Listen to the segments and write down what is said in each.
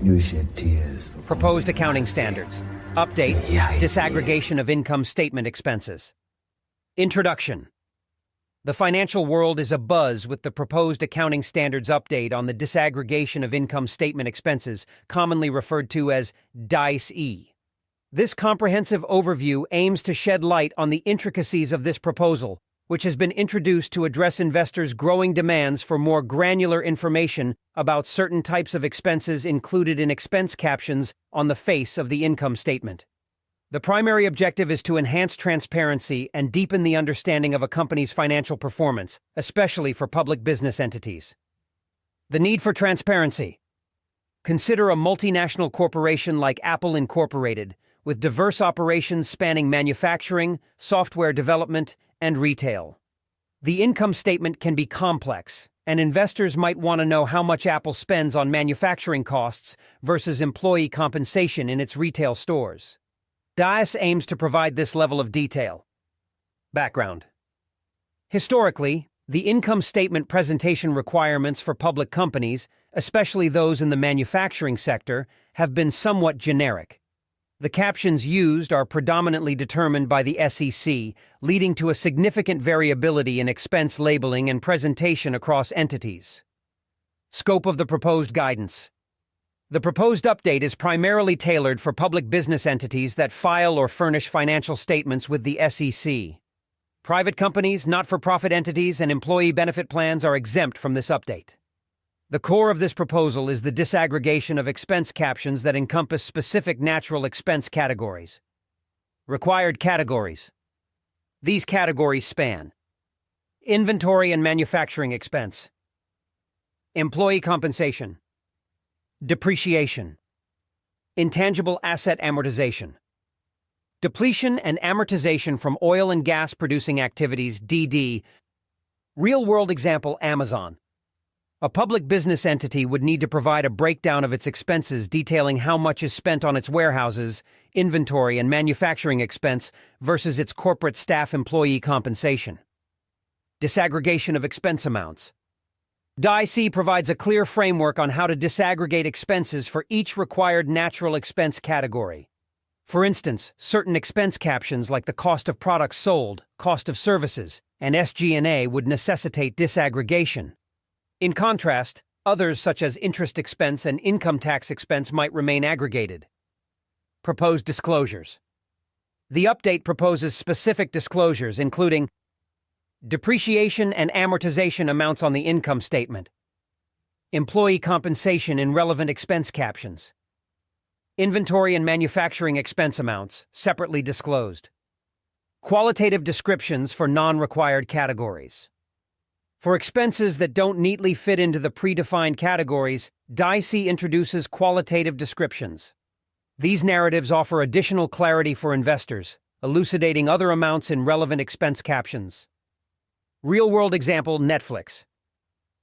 You shed tears. Proposed accounting standards. Update. Disaggregation of income statement expenses. Introduction. The financial world is abuzz with the proposed accounting standards update on the disaggregation of income statement expenses, commonly referred to as DICE. This comprehensive overview aims to shed light on the intricacies of this proposal, which has been introduced to address investors' growing demands for more granular information about certain types of expenses included in expense captions on the face of the income statement. The primary objective is to enhance transparency and deepen the understanding of a company's financial performance, especially for public business entities. The need for transparency. Consider a multinational corporation like Apple Incorporated, with diverse operations spanning manufacturing, software development, and retail. The income statement can be complex, and investors might want to know how much Apple spends on manufacturing costs versus employee compensation in its retail stores. DICE aims to provide this level of detail. Background. Historically, the income statement presentation requirements for public companies, especially those in the manufacturing sector, have been somewhat generic. The captions used are predominantly determined by the SEC, leading to a significant variability in expense labeling and presentation across entities. Scope of the proposed guidance. The proposed update is primarily tailored for public business entities that file or furnish financial statements with the SEC. Private companies, not-for-profit entities, and employee benefit plans are exempt from this update. The core of this proposal is the disaggregation of expense captions that encompass specific natural expense categories. Required categories. These categories span inventory and manufacturing expense, employee compensation, depreciation, intangible asset amortization, depletion and amortization from oil and gas producing activities, DD. Real-world example, Amazon. A public business entity would need to provide a breakdown of its expenses detailing how much is spent on its warehouses, inventory, and manufacturing expense versus its corporate staff employee compensation. Disaggregation of expense amounts. DICE provides a clear framework on how to disaggregate expenses for each required natural expense category. For instance, certain expense captions like the cost of products sold, cost of services, and SG&A would necessitate disaggregation. In contrast, others such as interest expense and income tax expense might remain aggregated. Proposed disclosures. The update proposes specific disclosures including depreciation and amortization amounts on the income statement, employee compensation in relevant expense captions, inventory and manufacturing expense amounts separately disclosed, qualitative descriptions for non-required categories. For expenses that don't neatly fit into the predefined categories, DICE introduces qualitative descriptions. These narratives offer additional clarity for investors, elucidating other amounts in relevant expense captions. Real-world example, Netflix.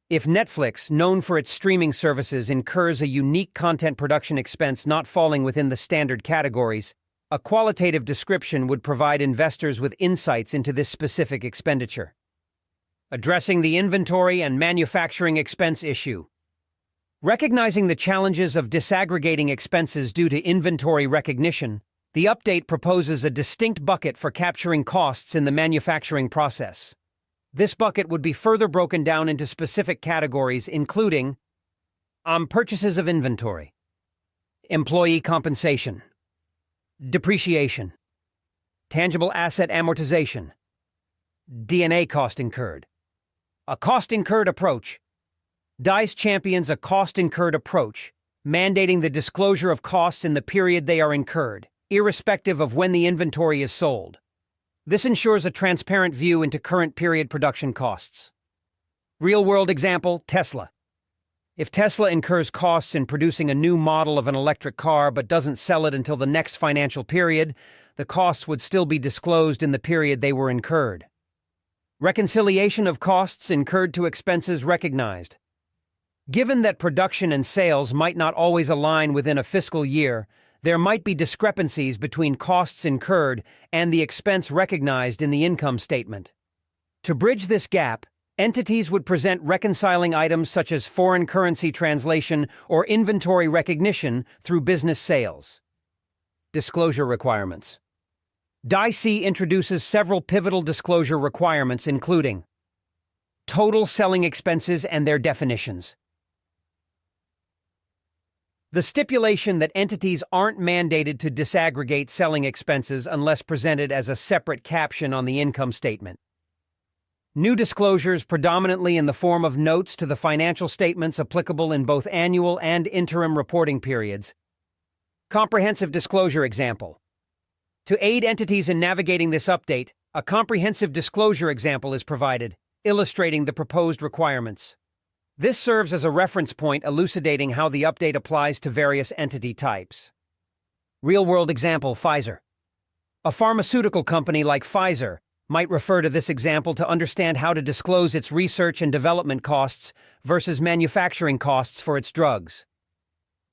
If Netflix, known for its streaming services, incurs a unique content production expense not falling within the standard categories, a qualitative description would provide investors with insights into this specific expenditure. Addressing the inventory and manufacturing expense issue. Recognizing the challenges of disaggregating expenses due to inventory recognition, the update proposes a distinct bucket for capturing costs in the manufacturing process. This bucket would be further broken down into specific categories including purchases of inventory, employee compensation, depreciation, tangible asset amortization, D&A cost incurred. A cost-incurred approach. DICE champions a cost-incurred approach, mandating the disclosure of costs in the period they are incurred, irrespective of when the inventory is sold. This ensures a transparent view into current period production costs. Real-world example, Tesla. If Tesla incurs costs in producing a new model of an electric car but doesn't sell it until the next financial period, the costs would still be disclosed in the period they were incurred. Reconciliation of costs incurred to expenses recognized. Given that production and sales might not always align within a fiscal year, there might be discrepancies between costs incurred and the expense recognized in the income statement. To bridge this gap, Entities would present reconciling items such as foreign currency translation or inventory recognition through business sales. Disclosure requirements. DIC introduces several pivotal disclosure requirements, including total selling expenses and their definitions. The stipulation that entities aren't mandated to disaggregate selling expenses unless presented as a separate caption on the income statement. New disclosures predominantly in the form of notes to the financial statements applicable in both annual and interim reporting periods. Comprehensive disclosure example. To aid entities in navigating this update, a comprehensive disclosure example is provided, illustrating the proposed requirements. This serves as a reference point elucidating how the update applies to various entity types. Real-world example: Pfizer. A pharmaceutical company like Pfizer might refer to this example to understand how to disclose its research and development costs versus manufacturing costs for its drugs.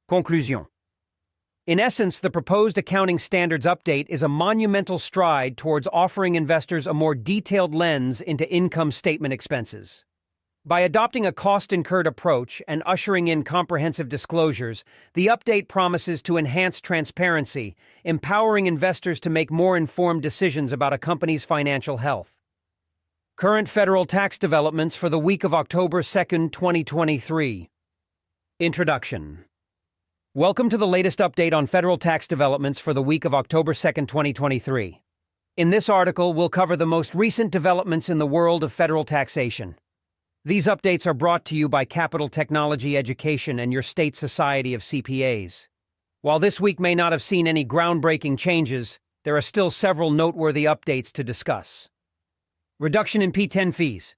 Conclusion. In essence, the proposed accounting standards update is a monumental stride towards offering investors a more detailed lens into income statement expenses. By adopting a cost-incurred approach and ushering in comprehensive disclosures, the update promises to enhance transparency, empowering investors to make more informed decisions about a company's financial health. Current federal tax developments for the week of October 2, 2023. Introduction. Welcome to the latest update on federal tax developments for the week of October 2, 2023. In this article, we'll cover the most recent developments in the world of federal taxation. These updates are brought to you by Capital Technology Education and your state society of CPAs. While this week may not have seen any groundbreaking changes, there are still several noteworthy updates to discuss. Reduction in P10 fees.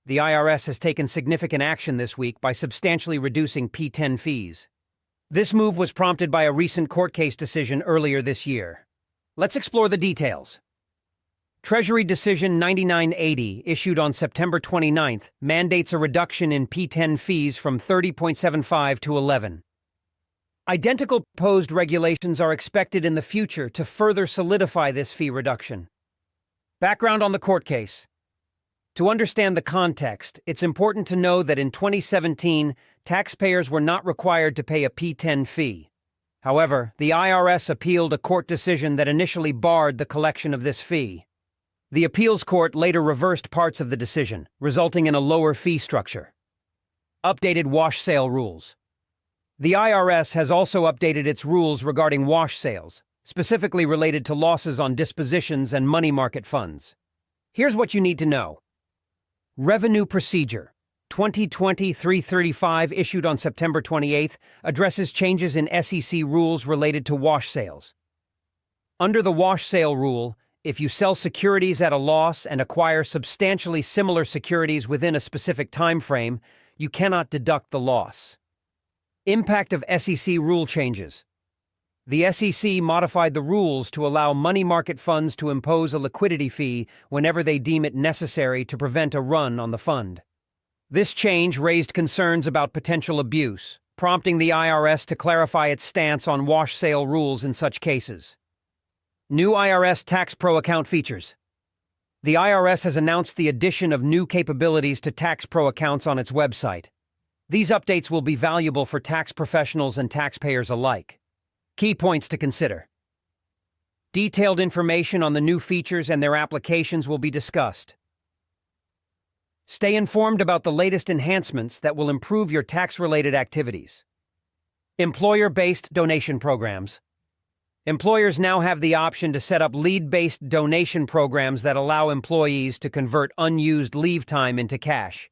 The IRS has taken significant action this week by substantially reducing P10 fees. This move was prompted by a recent court case decision earlier this year. Let's explore the details. Treasury Decision 9980, issued on September 29th, mandates a reduction in P10 fees from 30.75 to 11. Identical proposed regulations are expected in the future to further solidify this fee reduction. Background on the court case. To understand the context, it's important to know that in 2017, taxpayers were not required to pay a P10 fee. However, the IRS appealed a court decision that initially barred the collection of this fee. The appeals court later reversed parts of the decision, resulting in a lower fee structure. Updated wash sale rules. The IRS has also updated its rules regarding wash sales, specifically related to losses on dispositions and money market funds. Here's what you need to know. Revenue Procedure 2020-335, issued on September 28th, addresses changes in SEC rules related to wash sales. Under the wash sale rule, if you sell securities at a loss and acquire substantially similar securities within a specific time frame, you cannot deduct the loss. Impact of SEC rule changes. The SEC modified the rules to allow money market funds to impose a liquidity fee whenever they deem it necessary to prevent a run on the fund. This change raised concerns about potential abuse, prompting the IRS to clarify its stance on wash sale rules in such cases. New IRS Tax Pro account features. The IRS has announced the addition of new capabilities to Tax Pro accounts on its website. These updates will be valuable for tax professionals and taxpayers alike. Key points to consider. Detailed information on the new features and their applications will be discussed. Stay informed about the latest enhancements that will improve your tax-related activities. Employer-based donation programs. Employers now have the option to set up lead-based donation programs that allow employees to convert unused leave time into cash.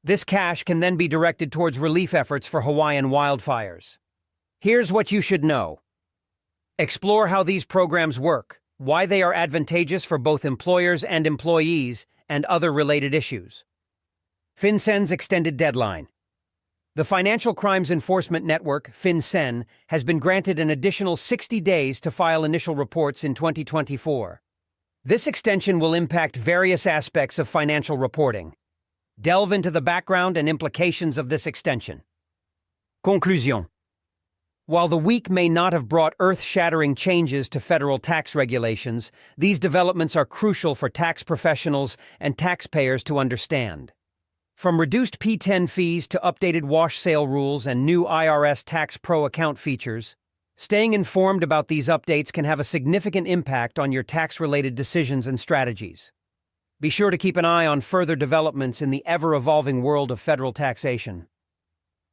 This cash can then be directed towards relief efforts for Hawaiian wildfires. Here's what you should know. Explore how these programs work, why they are advantageous for both employers and employees, and other related issues. FinCEN's extended deadline. The Financial Crimes Enforcement Network, FinCEN, has been granted an additional 60 days to file initial reports in 2024. This extension will impact various aspects of financial reporting. Delve into the background and implications of this extension. Conclusion. While the week may not have brought earth-shattering changes to federal tax regulations, these developments are crucial for tax professionals and taxpayers to understand. From reduced P10 fees to updated wash sale rules and new IRS Tax Pro account features, staying informed about these updates can have a significant impact on your tax-related decisions and strategies. Be sure to keep an eye on further developments in the ever-evolving world of federal taxation.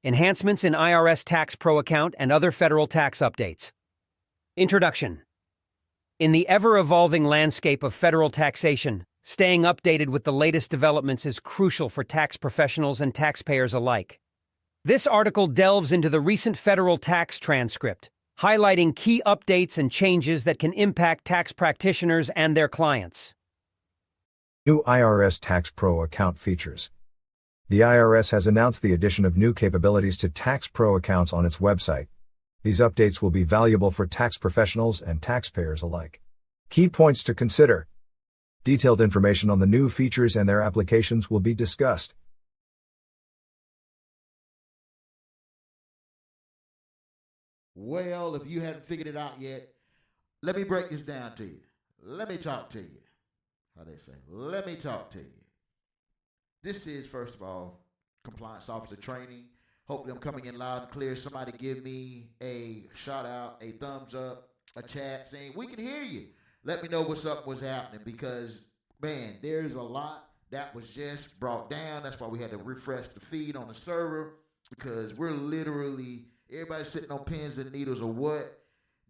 Enhancements in IRS Tax Pro account and other federal tax updates. Introduction. In the ever-evolving landscape of federal taxation, staying updated with the latest developments is crucial for tax professionals and taxpayers alike. This article delves into the recent federal tax transcript, highlighting key updates and changes that can impact tax practitioners and their clients. New IRS Tax Pro account features. The IRS has announced the addition of new capabilities to Tax Pro accounts on its website. These updates will be valuable for tax professionals and taxpayers alike. Key points to consider. Detailed information on the new features and their applications will be discussed. Well, if you hadn't figured it out yet, let me break this down to you. Let me talk to you. How they say, let me talk to you. This is, first of all, compliance officer training. Hopefully I'm coming in loud and clear. Somebody give me a shout out, a thumbs up, a chat saying, we can hear you. Let me know what's up, what's happening, because, man, there's a lot that was just brought down. That's why we had to refresh the feed on the server, because we're literally, everybody's sitting on pins and needles of what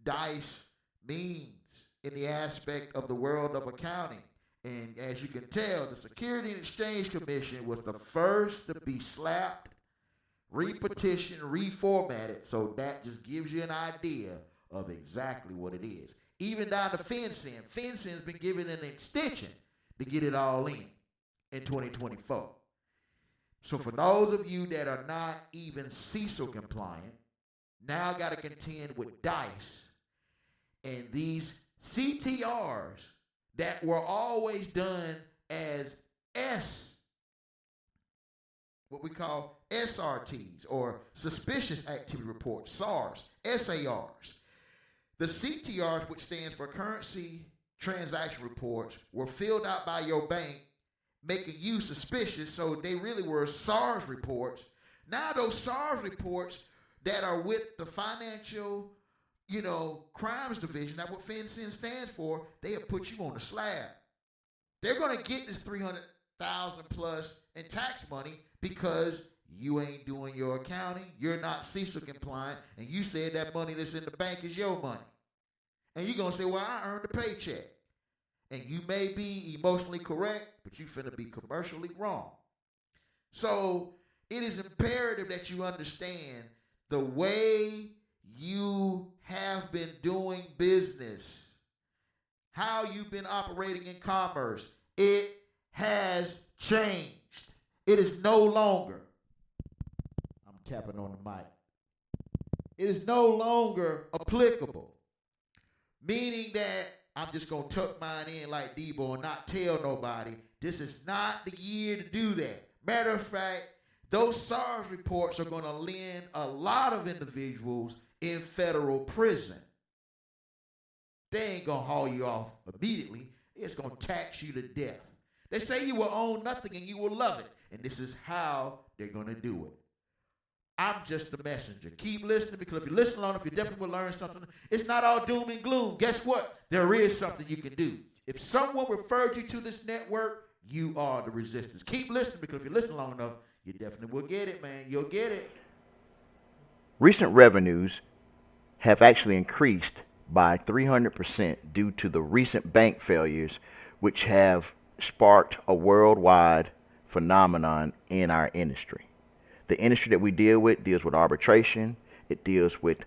DICE means in the aspect of the world of accounting. And as you can tell, the Security and Exchange Commission was the first to be slapped, repetitioned, reformatted. So that just gives you an idea of exactly what it is. Even down to FinCEN. FinCEN's been given an extension to get it all in 2024. So for those of you that are not even CECL compliant, now got to contend with DICE and these CTRs that were always done as what we call SRTs, or Suspicious Activity Reports, SARs, SARs. The CTRs, which stands for Currency Transaction Reports, were filled out by your bank, making you suspicious, so they really were SARS reports. Now those SARS reports that are with the Financial Crimes Division, that's what FinCEN stands for, they have put you on the slab. They're going to get this $300,000 plus in tax money because you ain't doing your accounting, you're not CECL compliant, and you said that money that's in the bank is your money. And you're going to say, well, I earned a paycheck. And you may be emotionally correct, but you finna be commercially wrong. So it is imperative that you understand the way you have been doing business, how you've been operating in commerce. It has changed. It is no longer, I'm tapping on the mic, it is no longer applicable, meaning that I'm just going to tuck mine in like Debo and not tell nobody. This is not the year to do that. Matter of fact, those SARS reports are going to land a lot of individuals in federal prison. They ain't going to haul you off immediately. It's going to tax you to death. They say you will own nothing and you will love it. And this is how they're going to do it. I'm just the messenger. Keep listening, because if you listen long enough, you definitely will learn something. It's not all doom and gloom. Guess what? There is something you can do. If someone referred you to this network, you are the resistance. Keep listening, because if you listen long enough, you definitely will get it, man. You'll get it. Recent revenues have actually increased by 300% due to the recent bank failures, which have sparked a worldwide phenomenon in our industry. The industry that we deals with arbitration. It deals with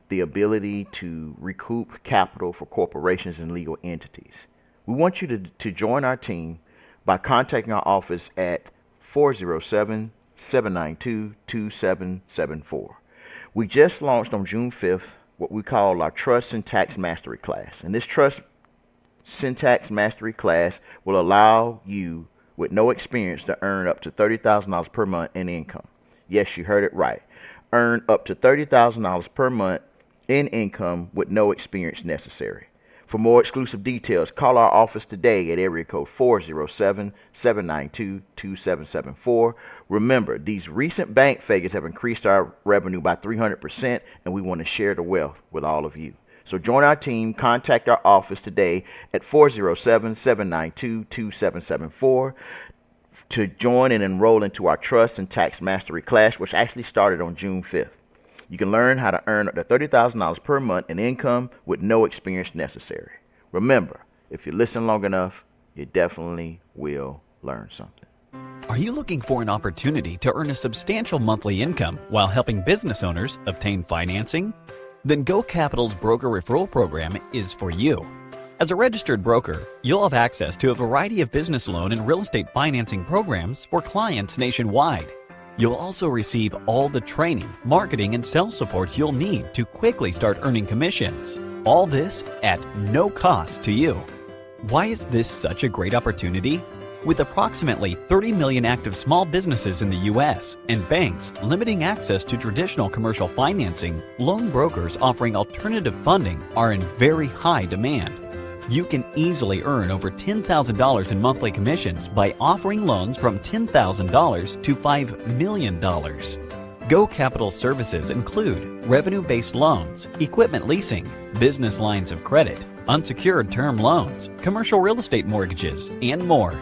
the ability to recoup capital for corporations and legal entities. We want you to join our team by contacting our office at 407-792-2774. We just launched on June 5th what we call our Trust Syntax Mastery class. And this Trust Syntax Mastery class will allow you with no experience to earn up to $30,000 per month in income. Yes, you heard it right. earn up to $30,000 per month in income with no experience necessary. For more exclusive details, call our office today at area code 407-792-2774. Remember, these recent bank failures have increased our revenue by 300%, and we want to share the wealth with all of you. So join our team, contact our office today at 407-792-2774 to join and enroll into our Trust and Tax Mastery class, which actually started on June 5th. You can learn how to earn up to $30,000 per month in income with no experience necessary. Remember, if you listen long enough, you definitely will learn something. Are you looking for an opportunity to earn a substantial monthly income while helping business owners obtain financing? Then Go Capital's Broker Referral Program is for you. As a registered broker, you'll have access to a variety of business loan and real estate financing programs for clients nationwide. You'll also receive all the training, marketing, and sales supports you'll need to quickly start earning commissions. All this at no cost to you. Why is this such a great opportunity? With approximately 30 million active small businesses in the U.S. and banks limiting access to traditional commercial financing, loan brokers offering alternative funding are in very high demand. You can easily earn over $10,000 in monthly commissions by offering loans from $10,000 to $5 million. Go Capital services include revenue-based loans, equipment leasing, business lines of credit, unsecured term loans, commercial real estate mortgages, and more.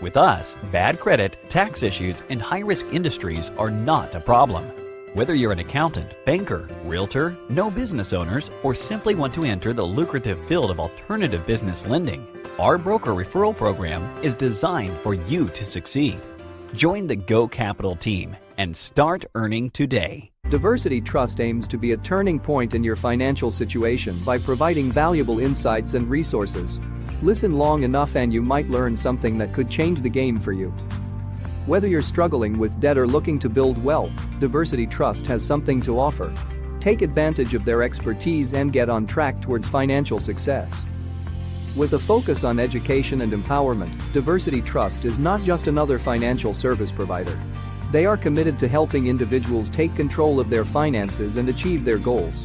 With us, bad credit, tax issues, and high-risk industries are not a problem. Whether you're an accountant, banker, realtor, no business owners, or simply want to enter the lucrative field of alternative business lending, our broker referral program is designed for you to succeed. Join the Go Capital team and start earning today. Diversity Trust aims to be a turning point in your financial situation by providing valuable insights and resources. Listen long enough and you might learn something that could change the game for you. Whether you're struggling with debt or looking to build wealth, Diversity Trust has something to offer. Take advantage of their expertise and get on track towards financial success. With a focus on education and empowerment, Diversity Trust is not just another financial service provider. They are committed to helping individuals take control of their finances and achieve their goals.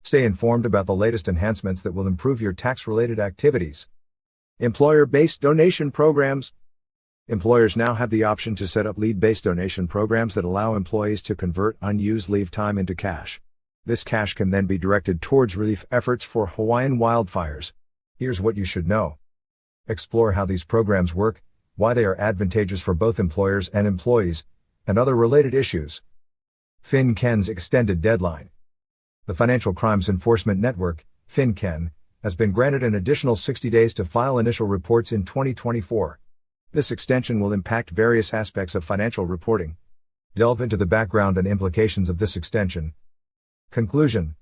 Stay informed about the latest enhancements that will improve your tax-related activities. Employer-based donation programs. Employers now have the option to set up leave-based donation programs that allow employees to convert unused leave time into cash. This cash can then be directed towards relief efforts for Hawaiian wildfires. Here's what you should know. Explore how these programs work, why they are advantageous for both employers and employees, and other related issues. FinCEN's extended deadline. The Financial Crimes Enforcement Network, FinCEN, has been granted an additional 60 days to file initial reports in 2024. This extension will impact various aspects of financial reporting. Delve into the background and implications of this extension. Conclusion.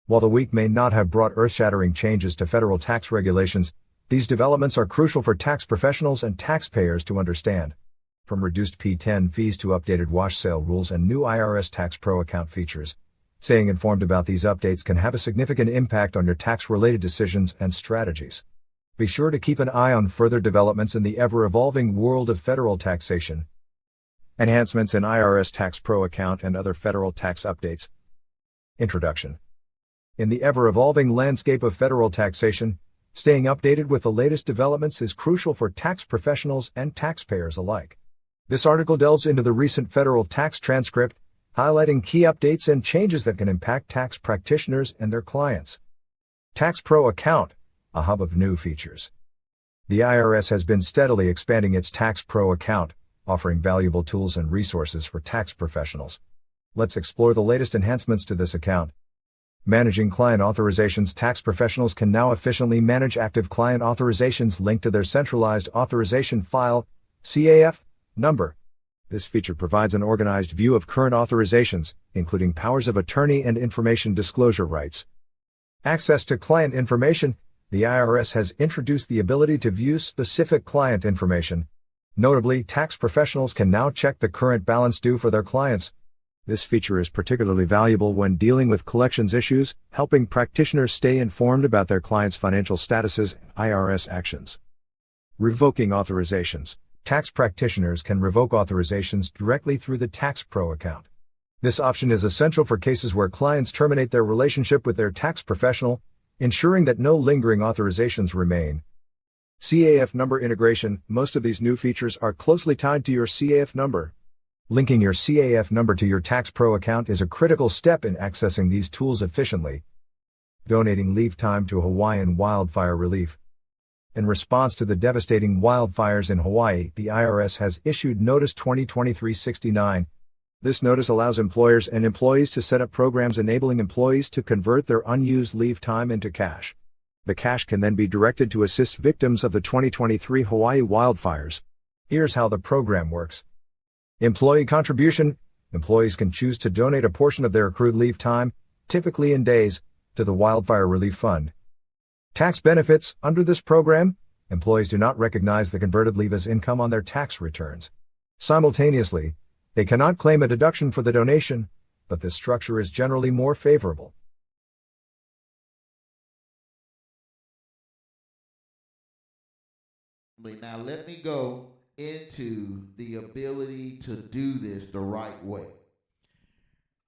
While the week may not have brought earth-shattering changes to federal tax regulations, these developments are crucial for tax professionals and taxpayers to understand. From reduced P10 fees to updated wash sale rules and new IRS Tax Pro account features, staying informed about these updates can have a significant impact on your tax-related decisions and strategies. Be sure to keep an eye on further developments in the ever-evolving world of federal taxation. Enhancements in IRS Tax Pro account and other federal tax updates. Introduction. In the ever-evolving landscape of federal taxation, staying updated with the latest developments is crucial for tax professionals and taxpayers alike. This article delves into the recent federal tax transcript, highlighting key updates and changes that can impact tax practitioners and their clients. Tax Pro account, a hub of new features. The IRS has been steadily expanding its Tax Pro account, offering valuable tools and resources for tax professionals. Let's explore the latest enhancements to this account. Managing client authorizations. Tax professionals can now efficiently manage active client authorizations linked to their centralized authorization file, CAF, number. This feature provides an organized view of current authorizations, including powers of attorney and information disclosure rights. Access to client information. The IRS has introduced the ability to view specific client information. Notably, tax professionals can now check the current balance due for their clients. This feature is particularly valuable when dealing with collections issues, helping practitioners stay informed about their clients' financial statuses and IRS actions. Revoking authorizations. Tax practitioners can revoke authorizations directly through the Tax Pro account. This option is essential for cases where clients terminate their relationship with their tax professional, ensuring that no lingering authorizations remain. CAF number integration. Most of these new features are closely tied to your CAF number. Linking your CAF number to your Tax Pro account is a critical step in accessing these tools efficiently. Donating leave time to Hawaiian wildfire relief. In response to the devastating wildfires in Hawaii, the IRS has issued Notice 2023-69. This notice allows employers and employees to set up programs enabling employees to convert their unused leave time into cash. The cash can then be directed to assist victims of the 2023 Hawaii wildfires. Here's how the program works. Employee contribution. Employees can choose to donate a portion of their accrued leave time, typically in days, to the Wildfire Relief Fund. Tax benefits. Under this program, employees do not recognize the converted leave as income on their tax returns. Simultaneously, they cannot claim a deduction for the donation, but this structure is generally more favorable. Now let me go into the ability to do this the right way.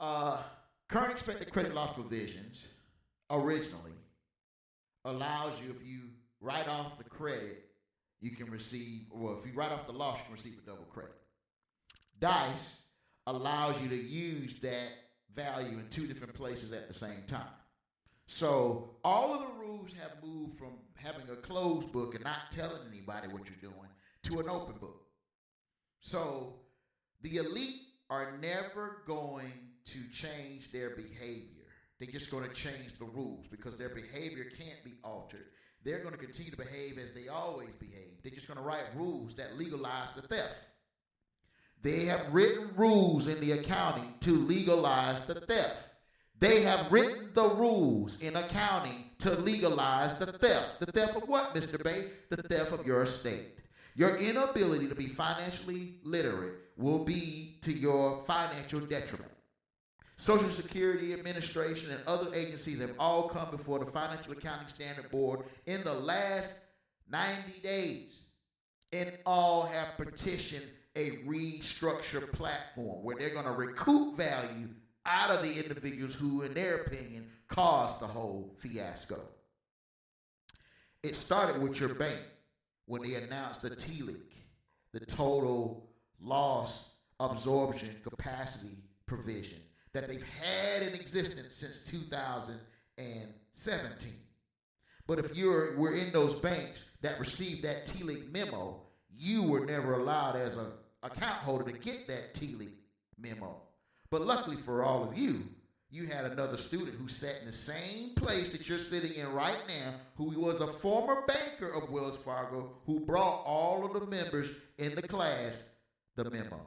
Current expected credit loss provisions originally allows you, if you write off the credit, you can receive, or if you write off the loss, you can receive a double credit. DICE allows you to use that value in two different places at the same time. So all of the rules have moved from having a closed book and not telling anybody what you're doing to an open book. So the elite are never going to change their behavior. They're just going to change the rules because their behavior can't be altered. They're going to continue to behave as they always behave. They're just going to write rules that legalize the theft. They have written rules in the accounting to legalize the theft. They have written the rules in accounting to legalize the theft. The theft of what, Mr. Bay? The theft of your estate. Your inability to be financially literate will be to your financial detriment. Social Security Administration and other agencies have all come before the Financial Accounting Standard Board in the last 90 days and all have petitioned a restructured platform where they're going to recoup value out of the individuals who, in their opinion, caused the whole fiasco. It started with your bank when they announced the TLEC, the total loss absorption capacity provision that they've had in existence since 2017. But if were in those banks that received that TLEC memo, you were never allowed as an account holder to get that TLEC memo. But luckily for all of you, you had another student who sat in the same place that you're sitting in right now, who was a former banker of Wells Fargo, who brought all of the members in the class the memo.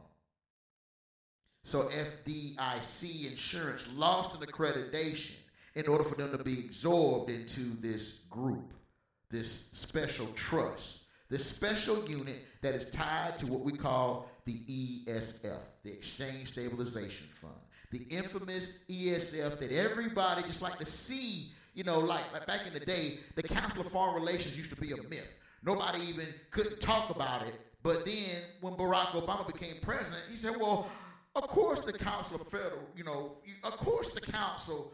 So FDIC insurance lost an accreditation in order for them to be absorbed into this group, this special trust, this special unit that is tied to what we call the ESF, the Exchange Stabilization Fund. The infamous ESF that everybody just like to see, like back in the day, the Council of Foreign Relations used to be a myth. Nobody even couldn't talk about it. But then when Barack Obama became president, he said, well, of course the Council of Federal, of course the Council,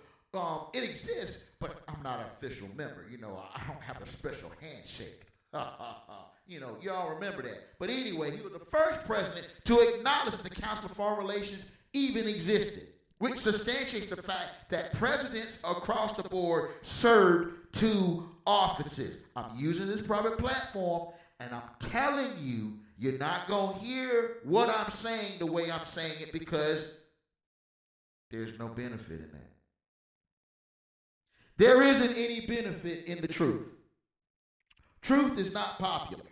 it exists, but I'm not an official member. I don't have a special handshake. Y'all remember that. But anyway, he was the first president to acknowledge that the Council of Foreign Relations even existed, which substantiates the fact that presidents across the board served two offices. I'm using this private platform, and I'm telling you, you're not going to hear what I'm saying the way I'm saying it because there's no benefit in that. There isn't any benefit in the truth. Truth is not popular.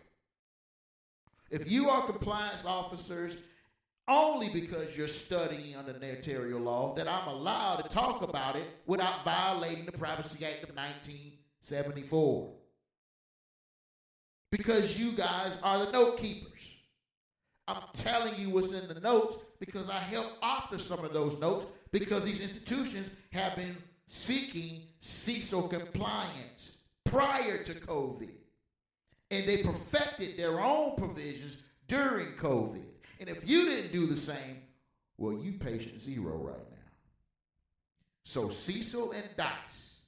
If you are compliance officers, only because you're studying under notarial law, that I'm allowed to talk about it without violating the Privacy Act of 1974. Because you guys are the note keepers. I'm telling you what's in the notes because I helped author some of those notes because these institutions have been seeking CISO compliance prior to COVID. And they perfected their own provisions during COVID. And if you didn't do the same, well, you patient zero right now. So CECL and DICE.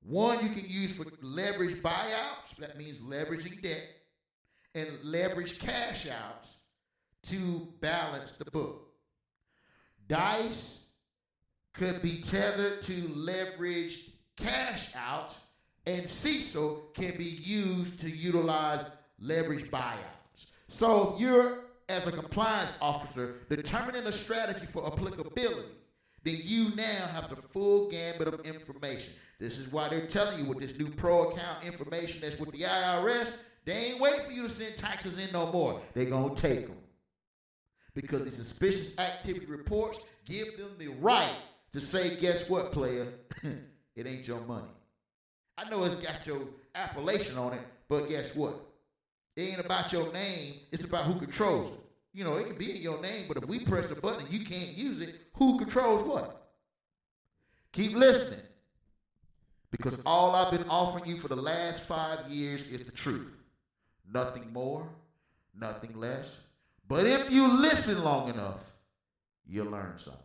One you can use for leverage buyouts, that means leveraging debt, and leverage cash outs to balance the book. DICE could be tethered to leveraged cash outs, and CECL can be used to utilize leverage buyouts. So if you're, as a compliance officer, determining a strategy for applicability, then you now have the full gambit of information. This is why they're telling you with this new pro account information that's with the IRS, they ain't waiting for you to send taxes in no more. They're going to take them. Because the suspicious activity reports give them the right to say, guess what, player? It ain't your money. I know it's got your appellation on it, but guess what? It ain't about your name. It's about who controls it. You know, it can be in your name, but if we press the button and you can't use it, who controls what? Keep listening. Because all I've been offering you for the last 5 years is the truth. Nothing more, nothing less. But if you listen long enough, you'll learn something.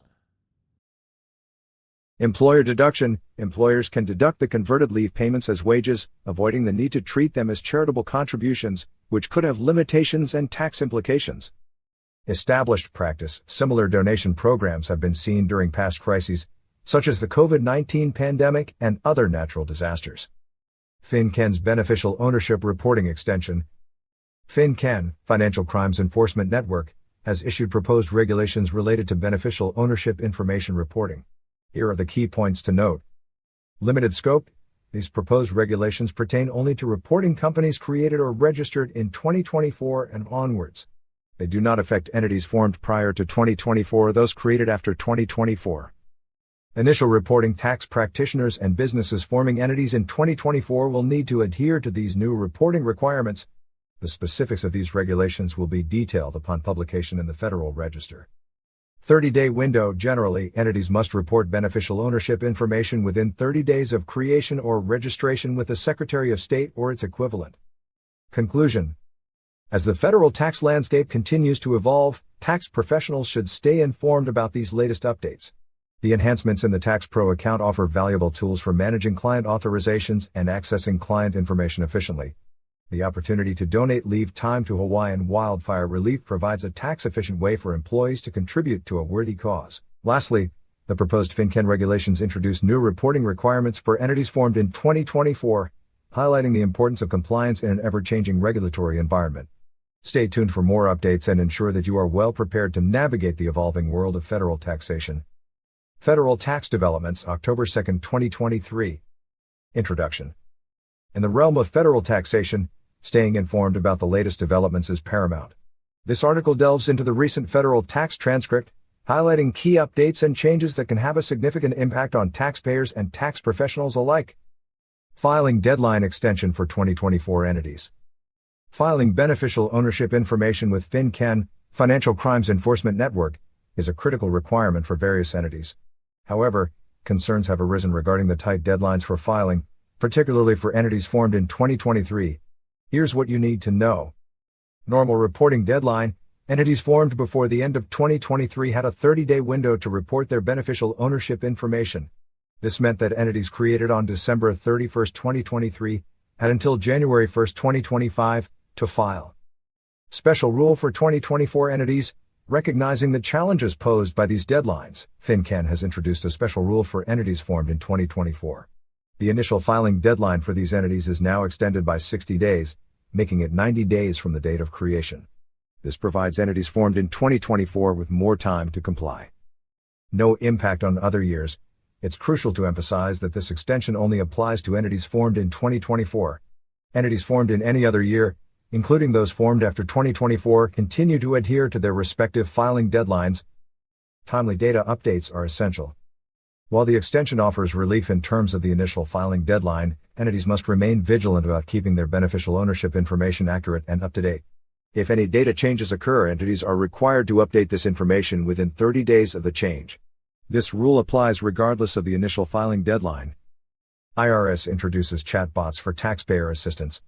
Employer deduction. Employers can deduct the converted leave payments as wages, avoiding the need to treat them as charitable contributions, which could have limitations and tax implications. Established practice. Similar donation programs have been seen during past crises, such as the COVID-19 pandemic and other natural disasters. FinCEN's Beneficial Ownership Reporting Extension. FinCEN, Financial Crimes Enforcement Network, has issued proposed regulations related to beneficial ownership information reporting. Here are the key points to note. Limited scope. These proposed regulations pertain only to reporting companies created or registered in 2024 and onwards. They do not affect entities formed prior to 2024 or those created after 2024. Initial reporting. Tax practitioners and businesses forming entities in 2024 will need to adhere to these new reporting requirements. The specifics of these regulations will be detailed upon publication in the Federal Register. 30-day window. Generally, entities must report beneficial ownership information within 30 days of creation or registration with the Secretary of State or its equivalent. Conclusion. As the federal tax landscape continues to evolve, tax professionals should stay informed about these latest updates. The enhancements in the Tax Pro account offer valuable tools for managing client authorizations and accessing client information efficiently. The opportunity to donate leave time to Hawaiian wildfire relief provides a tax-efficient way for employees to contribute to a worthy cause. Lastly, the proposed FinCEN regulations introduce new reporting requirements for entities formed in 2024, highlighting the importance of compliance in an ever-changing regulatory environment. Stay tuned for more updates and ensure that you are well prepared to navigate the evolving world of federal taxation. Federal Tax Developments, October 2, 2023. Introduction. In the realm of federal taxation, staying informed about the latest developments is paramount. This article delves into the recent federal tax transcript, highlighting key updates and changes that can have a significant impact on taxpayers and tax professionals alike. Filing deadline extension for 2024 entities. Filing beneficial ownership information with FinCEN, Financial Crimes Enforcement Network, is a critical requirement for various entities. However, concerns have arisen regarding the tight deadlines for filing, particularly for entities formed in 2023. Here's what you need to know. Normal reporting deadline. Entities formed before the end of 2023 had a 30-day window to report their beneficial ownership information. This meant that entities created on December 31, 2023, had until January 1, 2025, to file. Special rule for 2024 entities. Recognizing the challenges posed by these deadlines, FinCEN has introduced a special rule for entities formed in 2024. The initial filing deadline for these entities is now extended by 60 days, making it 90 days from the date of creation. This provides entities formed in 2024 with more time to comply. No impact on other years. It's crucial to emphasize that this extension only applies to entities formed in 2024. Entities formed in any other year, including those formed after 2024, continue to adhere to their respective filing deadlines. Timely data updates are essential. While the extension offers relief in terms of the initial filing deadline, entities must remain vigilant about keeping their beneficial ownership information accurate and up-to-date. If any data changes occur, entities are required to update this information within 30 days of the change. This rule applies regardless of the initial filing deadline. IRS introduces chatbots for taxpayer assistance.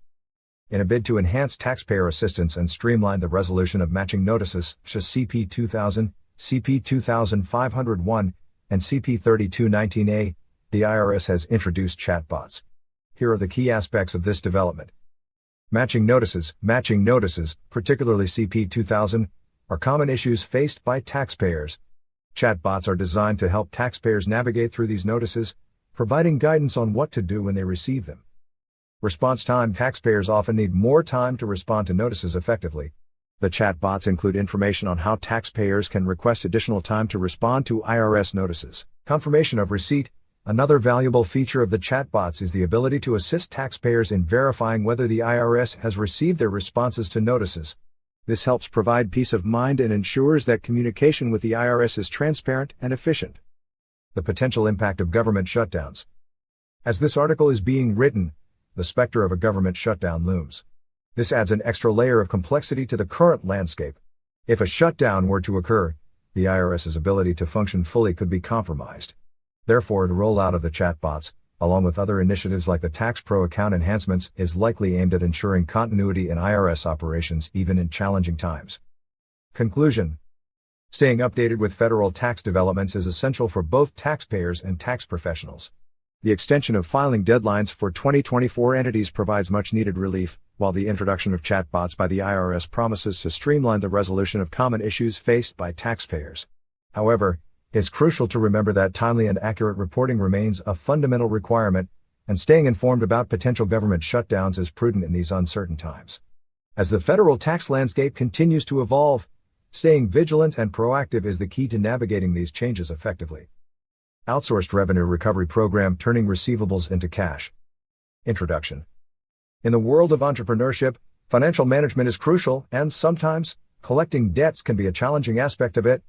In a bid to enhance taxpayer assistance and streamline the resolution of matching notices, such as CP 2000, CP 2501, and CP 3219A, the IRS has introduced chatbots. Here are the key aspects of this development. Matching notices, particularly CP 2000, are common issues faced by taxpayers. Chatbots are designed to help taxpayers navigate through these notices, providing guidance on what to do when they receive them. Response time: taxpayers often need more time to respond to notices effectively. The chatbots include information on how taxpayers can request additional time to respond to IRS notices. Confirmation of receipt: another valuable feature of the chatbots is the ability to assist taxpayers in verifying whether the IRS has received their responses to notices. This helps provide peace of mind and ensures that communication with the IRS is transparent and efficient. The potential impact of government shutdowns. As this article is being written, the specter of a government shutdown looms. This adds an extra layer of complexity to the current landscape. If a shutdown were to occur, the IRS's ability to function fully could be compromised. Therefore, the rollout of the chatbots, along with other initiatives like the Tax Pro account enhancements, is likely aimed at ensuring continuity in IRS operations even in challenging times. Conclusion: staying updated with federal tax developments is essential for both taxpayers and tax professionals. The extension of filing deadlines for 2024 entities provides much-needed relief, while the introduction of chatbots by the IRS promises to streamline the resolution of common issues faced by taxpayers. However, it's crucial to remember that timely and accurate reporting remains a fundamental requirement, and staying informed about potential government shutdowns is prudent in these uncertain times. As the federal tax landscape continues to evolve, staying vigilant and proactive is the key to navigating these changes effectively. Outsourced Revenue Recovery Program: turning receivables into cash. Introduction. In the world of entrepreneurship, financial management is crucial, and sometimes, collecting debts can be a challenging aspect of it.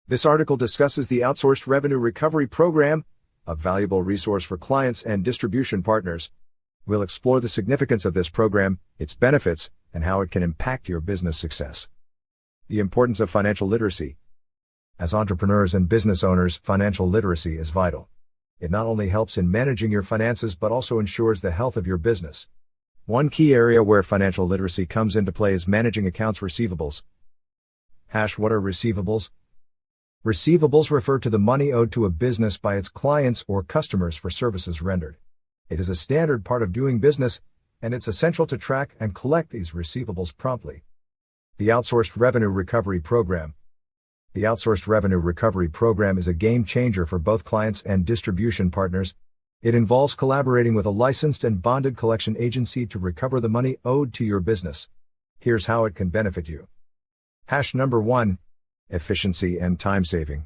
This article discusses the Outsourced Revenue Recovery Program, a valuable resource for clients and distribution partners. We'll explore the significance of this program, its benefits, and how it can impact your business success. The importance of financial literacy. As entrepreneurs and business owners, financial literacy is vital. It not only helps in managing your finances but also ensures the health of your business. One key area where financial literacy comes into play is managing accounts receivables. What are receivables? Receivables refer to the money owed to a business by its clients or customers for services rendered. It is a standard part of doing business, and it's essential to track and collect these receivables promptly. The Outsourced Revenue Recovery Program. The Outsourced Revenue Recovery Program is a game changer for both clients and distribution partners. It involves collaborating with a licensed and bonded collection agency to recover the money owed to your business. Here's how it can benefit you. Number 1. Efficiency and time saving.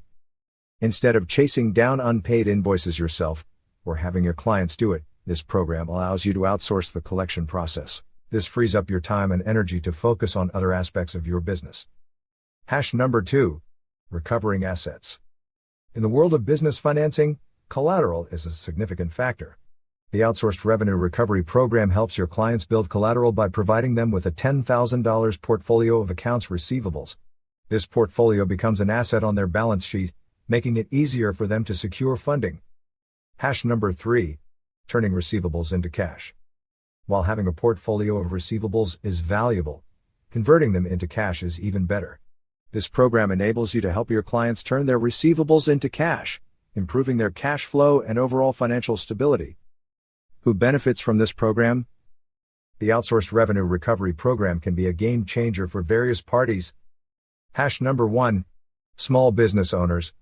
Instead of chasing down unpaid invoices yourself, or having your clients do it, this program allows you to outsource the collection process. This frees up your time and energy to focus on other aspects of your business. Number 2. Recovering assets. In the world of business financing, collateral is a significant factor. The Outsourced Revenue Recovery Program helps your clients build collateral by providing them with a $10,000 portfolio of accounts receivables. This portfolio becomes an asset on their balance sheet, making it easier for them to secure funding. Number 3. Turning receivables into cash. While having a portfolio of receivables is valuable, converting them into cash is even better. This program enables you to help your clients turn their receivables into cash, improving their cash flow and overall financial stability. Who benefits from this program? The Outsourced Revenue Recovery Program can be a game changer for various parties. Number 1. Small business owners.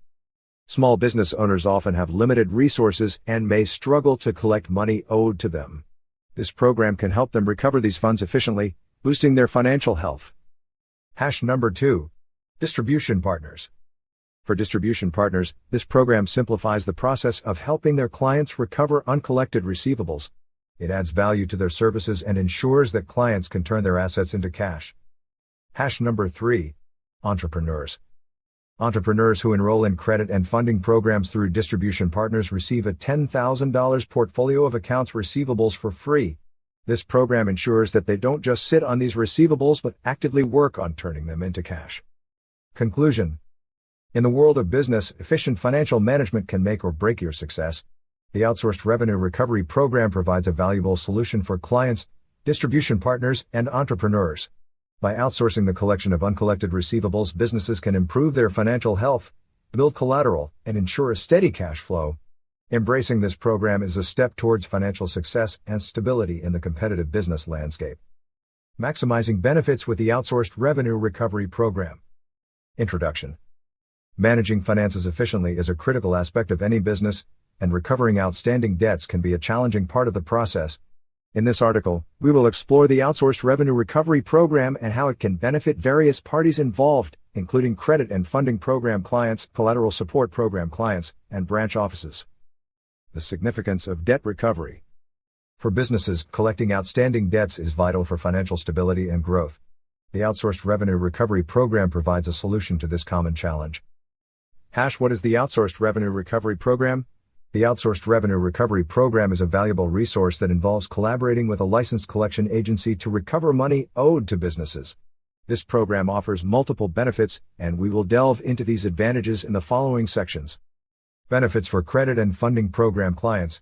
Small business owners often have limited resources and may struggle to collect money owed to them. This program can help them recover these funds efficiently, boosting their financial health. Number 2. Distribution partners. For distribution partners, this program simplifies the process of helping their clients recover uncollected receivables. It adds value to their services and ensures that clients can turn their assets into cash. Number 3. Entrepreneurs. Entrepreneurs who enroll in credit and funding programs through distribution partners receive a $10,000 portfolio of accounts receivables for free. This program ensures that they don't just sit on these receivables but actively work on turning them into cash. Conclusion. In the world of business, efficient financial management can make or break your success. The Outsourced Revenue Recovery Program provides a valuable solution for clients, distribution partners, and entrepreneurs. By outsourcing the collection of uncollected receivables, businesses can improve their financial health, build collateral, and ensure a steady cash flow. Embracing this program is a step towards financial success and stability in the competitive business landscape. Maximizing benefits with the Outsourced Revenue Recovery Program. Introduction. Managing finances efficiently is a critical aspect of any business, and recovering outstanding debts can be a challenging part of the process. In this article, we will explore the Outsourced Revenue Recovery Program and how it can benefit various parties involved, including credit and funding program clients, collateral support program clients, and branch offices. The significance of debt recovery. For businesses, collecting outstanding debts is vital for financial stability and growth. The Outsourced Revenue Recovery Program provides a solution to this common challenge. What is the Outsourced Revenue Recovery Program? The Outsourced Revenue Recovery Program is a valuable resource that involves collaborating with a licensed collection agency to recover money owed to businesses. This program offers multiple benefits, and we will delve into these advantages in the following sections. Benefits for credit and funding program clients.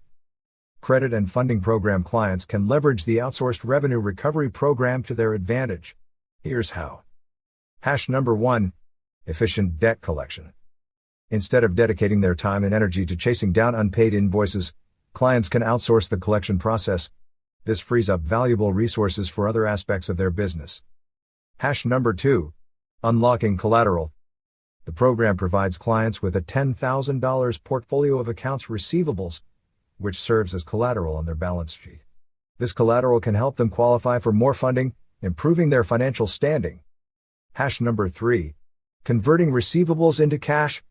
Credit and funding program clients can leverage the Outsourced Revenue Recovery Program to their advantage. Here's how. Number 1. Efficient debt collection. Instead of dedicating their time and energy to chasing down unpaid invoices, clients can outsource the collection process. This frees up valuable resources for other aspects of their business. Number 2. Unlocking collateral. The program provides clients with a $10,000 portfolio of accounts receivables, which serves as collateral on their balance sheet. This collateral can help them qualify for more funding, improving their financial standing. Number 3. Converting receivables into cash.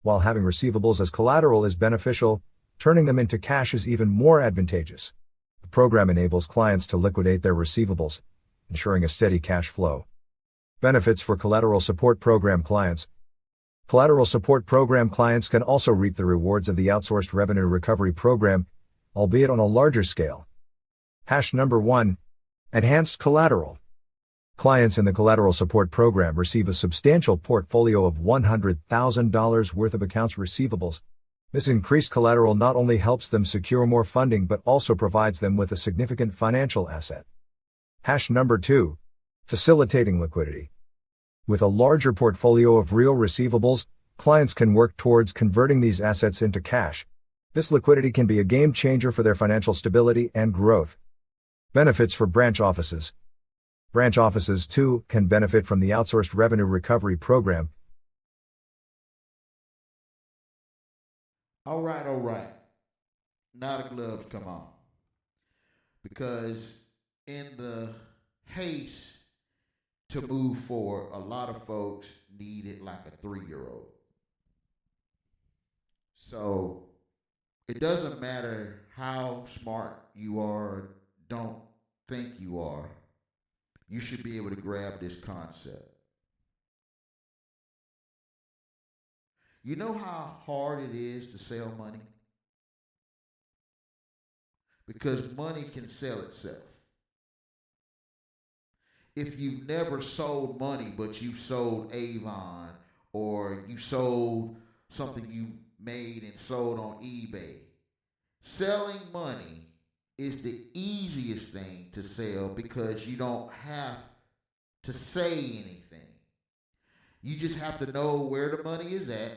While having receivables as collateral is beneficial, turning them into cash is even more advantageous. The program enables clients to liquidate their receivables, ensuring a steady cash flow. Benefits for collateral support program clients. Collateral support program clients can also reap the rewards of the Outsourced Revenue Recovery Program, albeit on a larger scale. Number 1. Enhanced collateral. Clients in the Collateral Support Program receive a substantial portfolio of $100,000 worth of accounts receivables. This increased collateral not only helps them secure more funding but also provides them with a significant financial asset. Number 2. Facilitating liquidity. With a larger portfolio of real receivables, clients can work towards converting these assets into cash. This liquidity can be a game changer for their financial stability and growth. Benefits for branch offices. Branch offices, too, can benefit from the Outsourced Revenue Recovery Program. All right. Now the gloves come on. Because in the haste to move forward, a lot of folks need it like a 3-year-old. So it doesn't matter how smart you are or don't think you are. You should be able to grab this concept. You know how hard it is to sell money? Because money can sell itself. If you've never sold money, but you've sold Avon, or you sold something you made and sold on eBay, selling money is the easiest thing to sell because you don't have to say anything. You just have to know where the money is at.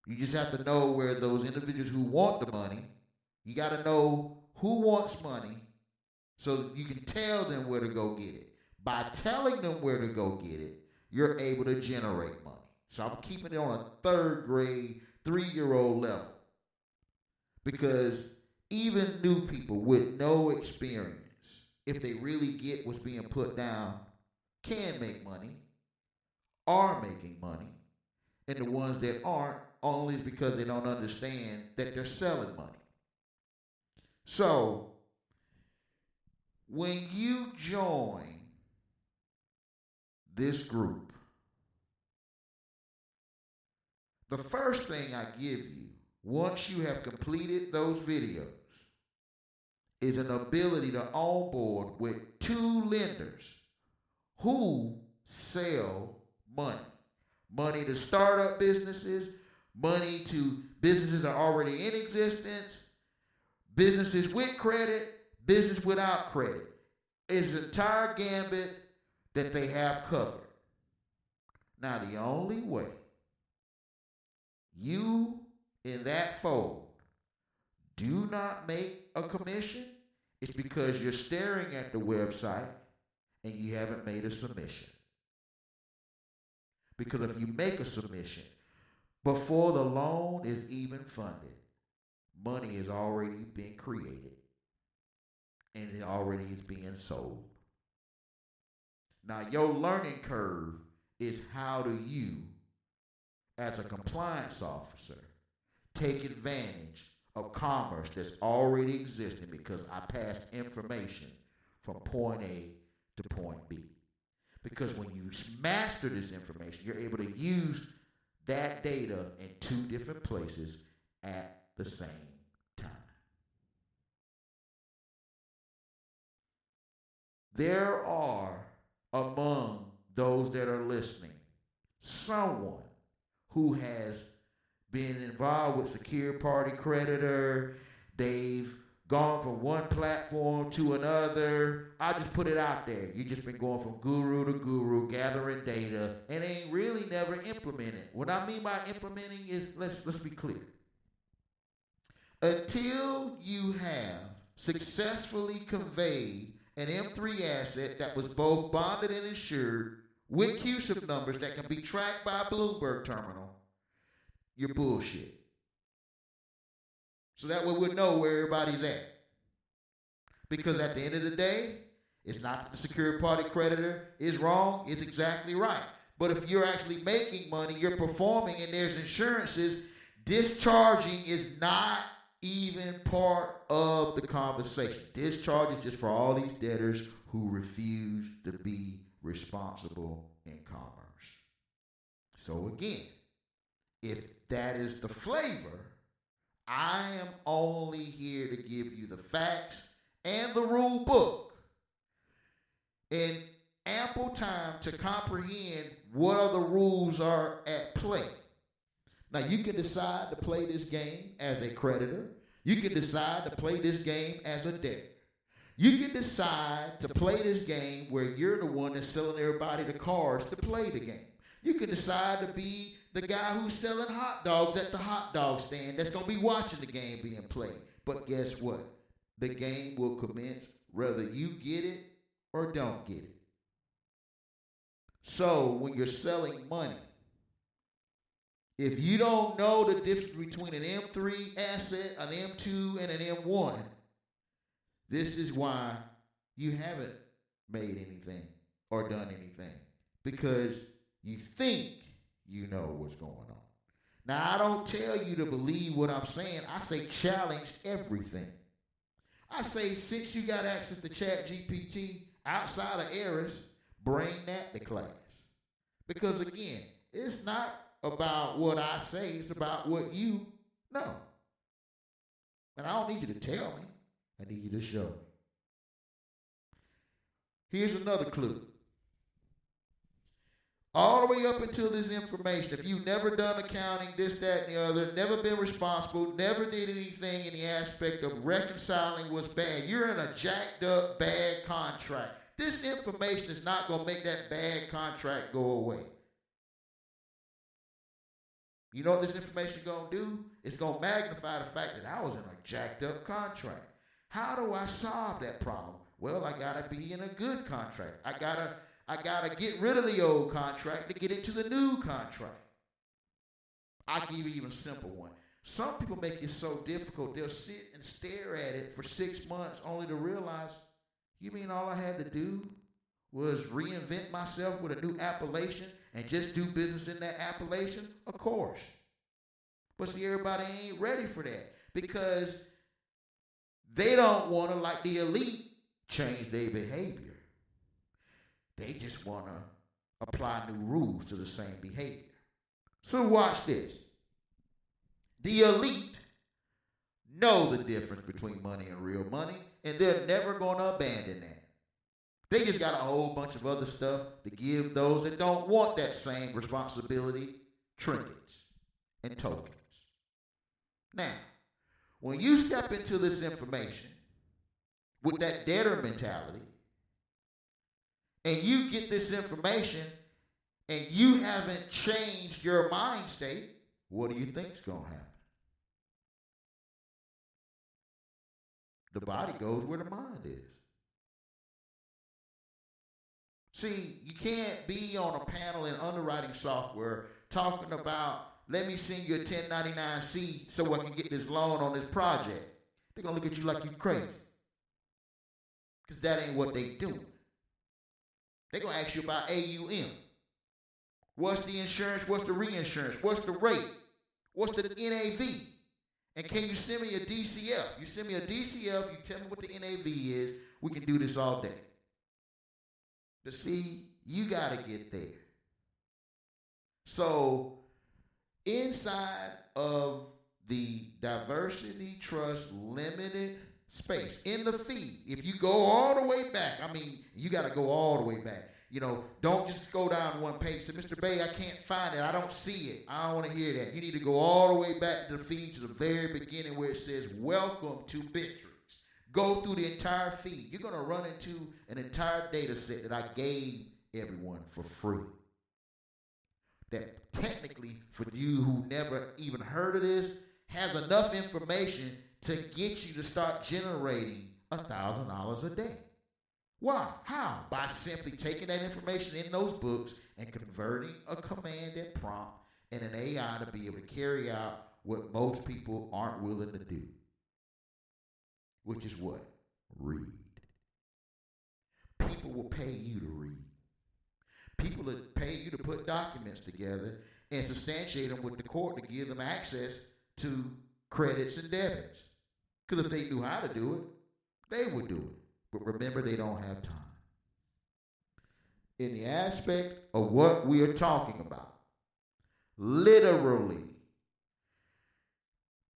You just have to know where those individuals who want the money, you got to know who wants money so you can tell them where to go get it. By telling them where to go get it, you're able to generate money. So I'm keeping it on a 3rd grade, 3-year-old level. Because even new people with no experience, if they really get what's being put down, can make money, are making money, and the ones that aren't, only because they don't understand that they're selling money. So, when you join this group, the first thing I give you, once you have completed those videos, is an ability to onboard with 2 lenders who sell money. Money to startup businesses, money to businesses that are already in existence, businesses with credit, business without credit. It's the entire gambit that they have covered. Now, the only way you in that fold do not make a commission is because you're staring at the website and you haven't made a submission. Because if you make a submission before the loan is even funded, money is already being created and it already is being sold. Now, your learning curve is how do you, as a compliance officer, take advantage of commerce that's already existing because I passed information from point A to point B. Because when you master this information, you're able to use that data in two different places at the same time. There are among those that are listening someone who has been involved with secured party creditor. They've gone from one platform to another. I just put it out there. You've just been going from guru to guru, gathering data, and ain't really never implemented. What I mean by implementing is, let's be clear. Until you have successfully conveyed an M3 asset that was both bonded and insured with QSIP numbers that can be tracked by a Bloomberg terminal, you're bullshit. So that way we'll know where everybody's at. Because at the end of the day, it's not that the secured party creditor is wrong, it's exactly right. But if you're actually making money, you're performing, and there's insurances, discharging is not even part of the conversation. Discharge is just for all these debtors who refuse to be responsible in commerce. So again, if that is the flavor, I am only here to give you the facts and the rule book in ample time to comprehend what other rules are at play. Now, you can decide to play this game as a creditor. You can decide to play this game as a debtor. You can decide to play this game where you're the one that's selling everybody the cards to play the game. You can decide to be the guy who's selling hot dogs at the hot dog stand that's going to be watching the game being played. But guess what? The game will commence whether you get it or don't get it. So when you're selling money, if you don't know the difference between an M3 asset, an M2, and an M1, this is why you haven't made anything or done anything. Because you think you know what's going on. Now, I don't tell you to believe what I'm saying. I say challenge everything. I say since you got access to ChatGPT outside of Eris, bring that to class. Because again, it's not about what I say, it's about what you know. And I don't need you to tell me. I need you to show me. Here's another clue. All the way up until this information, if you've never done accounting, this, that, and the other, never been responsible, never did anything in the aspect of reconciling what's bad, you're in a jacked up bad contract. This information is not going to make that bad contract go away. You know what this information is going to do? It's going to magnify the fact that I was in a jacked up contract. How do I solve that problem? Well, I got to be in a good contract. I got to get rid of the old contract to get into the new contract. I'll give you even a simple one. Some people make it so difficult, they'll sit and stare at it for 6 months only to realize, you mean all I had to do was reinvent myself with a new appellation and just do business in that appellation? Of course. But see, everybody ain't ready for that because they don't want to, like the elite, change their behavior. They just want to apply new rules to the same behavior. So watch this. The elite know the difference between money and real money, and they're never going to abandon that. They just got a whole bunch of other stuff to give those that don't want that same responsibility, trinkets and tokens. Now, when you step into this information with that debtor mentality, and you get this information and you haven't changed your mind state, what do you think is going to happen? The body goes where the mind is. See, you can't be on a panel in underwriting software talking about, let me send you a 1099-C so I can get this loan on this project. They're going to look at you like you're crazy. Because that ain't what they do. They're going to ask you about AUM. What's the insurance? What's the reinsurance? What's the rate? What's the NAV? And can you send me a DCF? You send me a DCF, you tell me what the NAV is, we can do this all day. But see, you got to get there. So, inside of the Diversity Trust Limited space, in the feed, if you go all the way back, I mean, you got to go all the way back. You know, don't just go down one page. Say, Mr. Bay, I can't find it. I don't see it. I don't want to hear that. You need to go all the way back to the feed to the very beginning where it says, welcome to Bitrix. Go through the entire feed. You're going to run into an entire data set that I gave everyone for free. That technically, for you who never even heard of this, has enough information to get you to start generating $1,000 a day. Why? How? By simply taking that information in those books and converting a command and prompt and an AI to be able to carry out what most people aren't willing to do. Which is what? Read. People will pay you to read. People will pay you to put documents together and substantiate them with the court to give them access to credits and debits. Because if they knew how to do it, they would do it. But remember, they don't have time. In the aspect of what we are talking about, literally,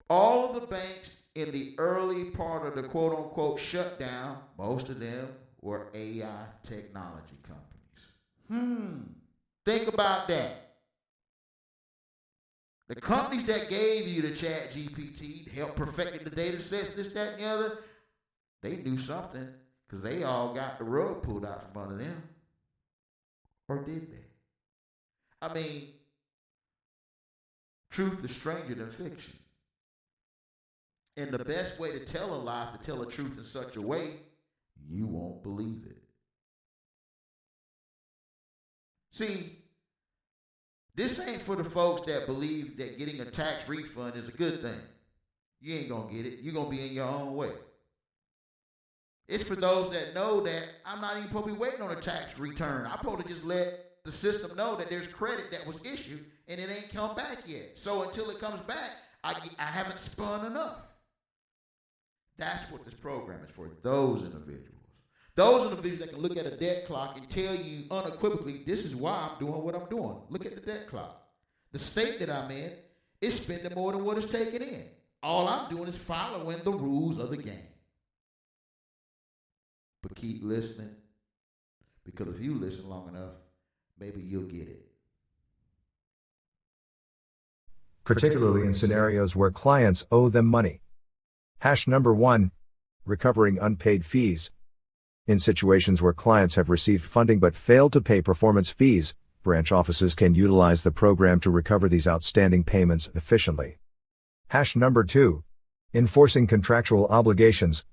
all of the banks in the early part of the quote-unquote shutdown, most of them were AI technology companies. Think about that. The companies that gave you the chat GPT, helped perfect the data sets, this, that, and the other, they knew something because they all got the rug pulled out from under them. Or did they? I mean, truth is stranger than fiction. And the best way to tell a lie is to tell the truth in such a way you won't believe it. See, this ain't for the folks that believe that getting a tax refund is a good thing. You ain't gonna get it. You're gonna be in your own way. It's for those that know that I'm not even supposed to be waiting on a tax return. I'm supposed to just let the system know that there's credit that was issued and it ain't come back yet. So until it comes back, I haven't spun enough. That's what this program is for, those individuals. Those individuals that can look at a debt clock and tell you unequivocally, this is why I'm doing what I'm doing. Look at the debt clock. The state that I'm in is spending more than what is taken in. All I'm doing is following the rules of the game. But keep listening, because if you listen long enough, maybe you'll get it. Particularly in scenarios where clients owe them money. Number 1. Recovering unpaid fees. In situations where clients have received funding but failed to pay performance fees, branch offices can utilize the program to recover these outstanding payments efficiently. Number 2. Enforcing contractual obligations.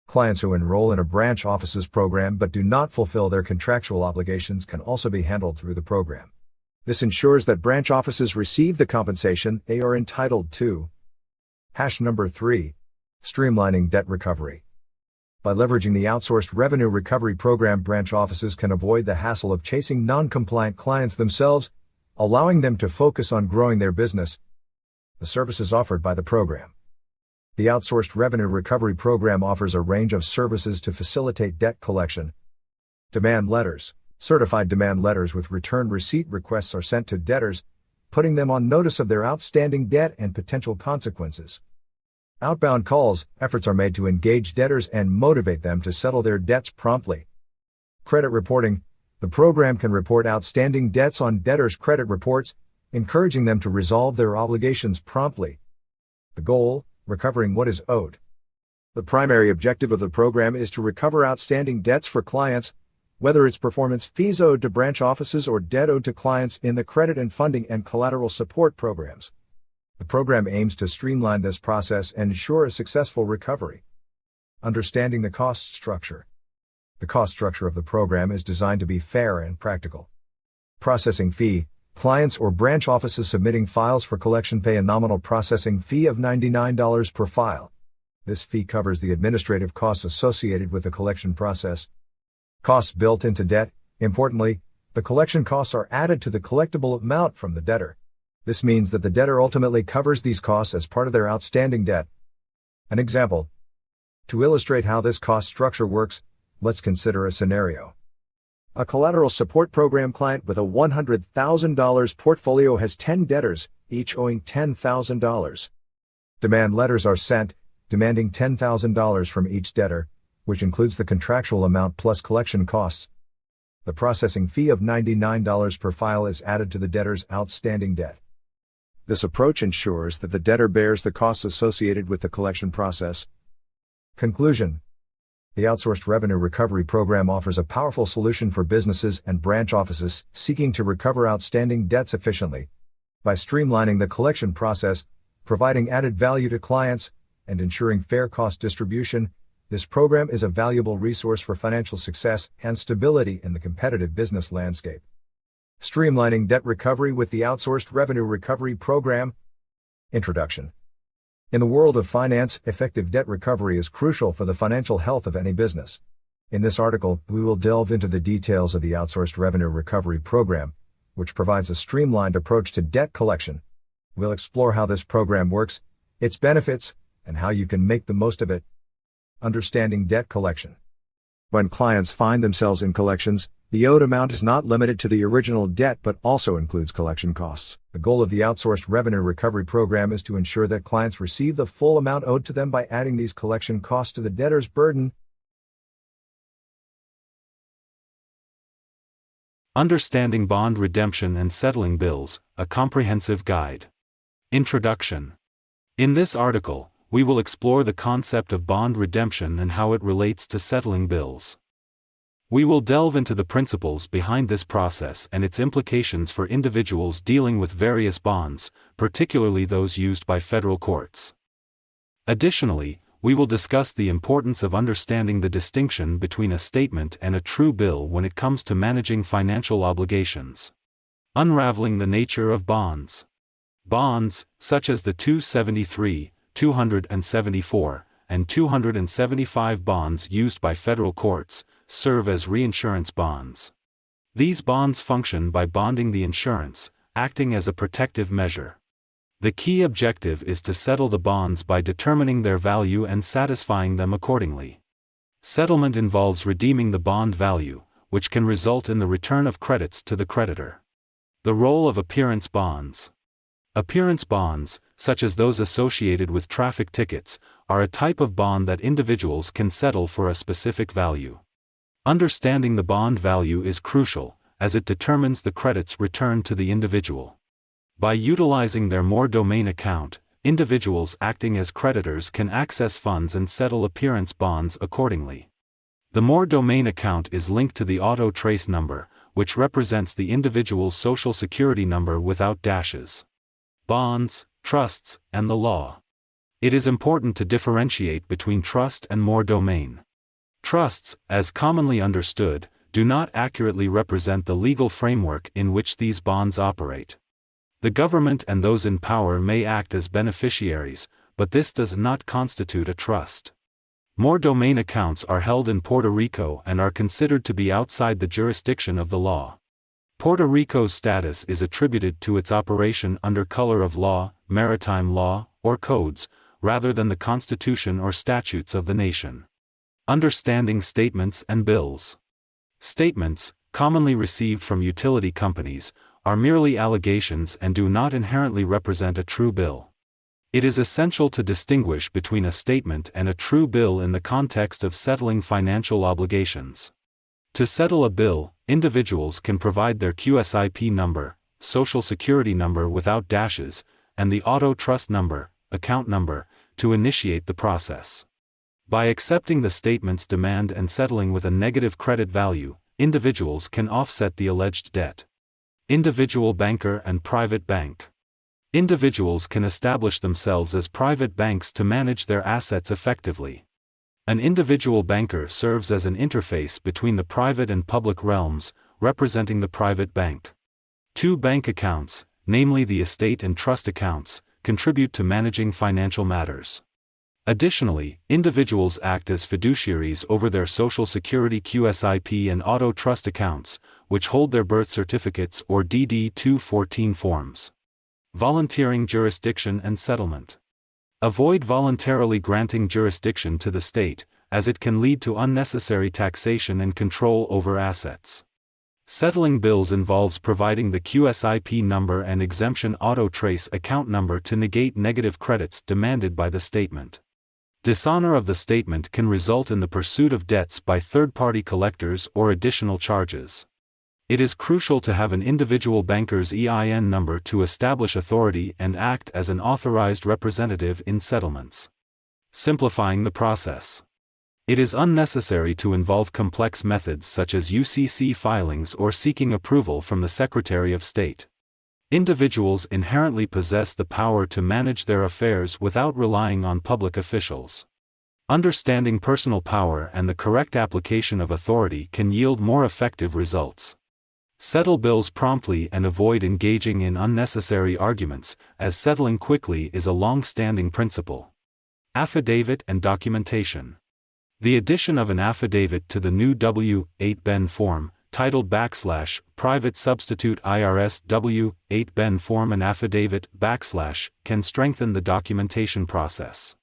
Clients who enroll in a branch office's program but do not fulfill their contractual obligations can also be handled through the program. This ensures that branch offices receive the compensation they are entitled to. Number 3. Streamlining debt recovery. By leveraging the outsourced revenue recovery program, branch offices can avoid the hassle of chasing non-compliant clients themselves, allowing them to focus on growing their business. The services offered by the program. The outsourced revenue recovery program offers a range of services to facilitate debt collection. Demand letters. Certified demand letters with return receipt requests are sent to debtors, putting them on notice of their outstanding debt and potential consequences. Outbound calls. Efforts are made to engage debtors and motivate them to settle their debts promptly. Credit reporting. The program can report outstanding debts on debtors' credit reports, encouraging them to resolve their obligations promptly. The goal: recovering what is owed. The primary objective of the program is to recover outstanding debts for clients, whether it's performance fees owed to branch offices or debt owed to clients in the credit and funding and collateral support programs. The program aims to streamline this process and ensure a successful recovery. Understanding the cost structure. The cost structure of the program is designed to be fair and practical. Processing fee. Clients or branch offices submitting files for collection pay a nominal processing fee of $99 per file. This fee covers the administrative costs associated with the collection process. Costs built into debt. Importantly, the collection costs are added to the collectible amount from the debtor. This means that the debtor ultimately covers these costs as part of their outstanding debt. An example. To illustrate how this cost structure works, let's consider a scenario. A collateral support program client with a $100,000 portfolio has 10 debtors, each owing $10,000. Demand letters are sent, demanding $10,000 from each debtor, which includes the contractual amount plus collection costs. The processing fee of $99 per file is added to the debtor's outstanding debt. This approach ensures that the debtor bears the costs associated with the collection process. Conclusion. The Outsourced Revenue Recovery Program offers a powerful solution for businesses and branch offices seeking to recover outstanding debts efficiently. By streamlining the collection process, providing added value to clients, and ensuring fair cost distribution, this program is a valuable resource for financial success and stability in the competitive business landscape. Streamlining debt recovery with the Outsourced Revenue Recovery Program. Introduction. In the world of finance, effective debt recovery is crucial for the financial health of any business. In this article, we will delve into the details of the Outsourced Revenue Recovery Program, which provides a streamlined approach to debt collection. We'll explore how this program works, its benefits, and how you can make the most of it. Understanding debt collection. When clients find themselves in collections, the owed amount is not limited to the original debt but also includes collection costs. The goal of the Outsourced Revenue Recovery Program is to ensure that clients receive the full amount owed to them by adding these collection costs to the debtor's burden. Understanding Bond Redemption and Settling Bills, a Comprehensive Guide. Introduction. In this article, we will explore the concept of bond redemption and how it relates to settling bills. We will delve into the principles behind this process and its implications for individuals dealing with various bonds, particularly those used by federal courts. Additionally, we will discuss the importance of understanding the distinction between a statement and a true bill when it comes to managing financial obligations. Unraveling the nature of bonds. Bonds, such as the 273, 274, and 275 bonds used by federal courts, serve as reinsurance bonds. These bonds function by bonding the insurance, acting as a protective measure. The key objective is to settle the bonds by determining their value and satisfying them accordingly. Settlement involves redeeming the bond value, which can result in the return of credits to the creditor. The role of appearance bonds. Appearance bonds, such as those associated with traffic tickets, are a type of bond that individuals can settle for a specific value. Understanding the bond value is crucial, as it determines the credits returned to the individual. By utilizing their more domain account, individuals acting as creditors can access funds and settle appearance bonds accordingly. The more domain account is linked to the auto trace number, which represents the individual's social security number without dashes. Bonds, trusts, and the law. It is important to differentiate between trust and more domain. Trusts, as commonly understood, do not accurately represent the legal framework in which these bonds operate. The government and those in power may act as beneficiaries, but this does not constitute a trust. More domain accounts are held in Puerto Rico and are considered to be outside the jurisdiction of the law. Puerto Rico's status is attributed to its operation under color of law, maritime law, or codes, rather than the constitution or statutes of the nation. Understanding statements and bills. Statements, commonly received from utility companies, are merely allegations and do not inherently represent a true bill. It is essential to distinguish between a statement and a true bill in the context of settling financial obligations. To settle a bill, individuals can provide their QSIP number, social security number without dashes, and the auto trust number, account number, to initiate the process. By accepting the statement's demand and settling with a negative credit value, individuals can offset the alleged debt. Individual banker and private bank. Individuals can establish themselves as private banks to manage their assets effectively. An individual banker serves as an interface between the private and public realms, representing the private bank. Two bank accounts, namely the estate and trust accounts, contribute to managing financial matters. Additionally, individuals act as fiduciaries over their Social Security QSIP and auto trust accounts, which hold their birth certificates or DD-214 forms. Volunteering jurisdiction and settlement. Avoid voluntarily granting jurisdiction to the state, as it can lead to unnecessary taxation and control over assets. Settling bills involves providing the QSIP number and exemption auto trace account number to negate negative credits demanded by the statement. Dishonor of the statement can result in the pursuit of debts by third-party collectors or additional charges. It is crucial to have an individual banker's EIN number to establish authority and act as an authorized representative in settlements. Simplifying the process. It is unnecessary to involve complex methods such as UCC filings or seeking approval from the Secretary of State. Individuals inherently possess the power to manage their affairs without relying on public officials. Understanding personal power and the correct application of authority can yield more effective results. Settle bills promptly and avoid engaging in unnecessary arguments, as settling quickly is a long-standing principle. Affidavit and documentation. The addition of an affidavit to the new W-8Ben form, titled / Private Substitute IRS W-8Ben form and affidavit / can strengthen the documentation process.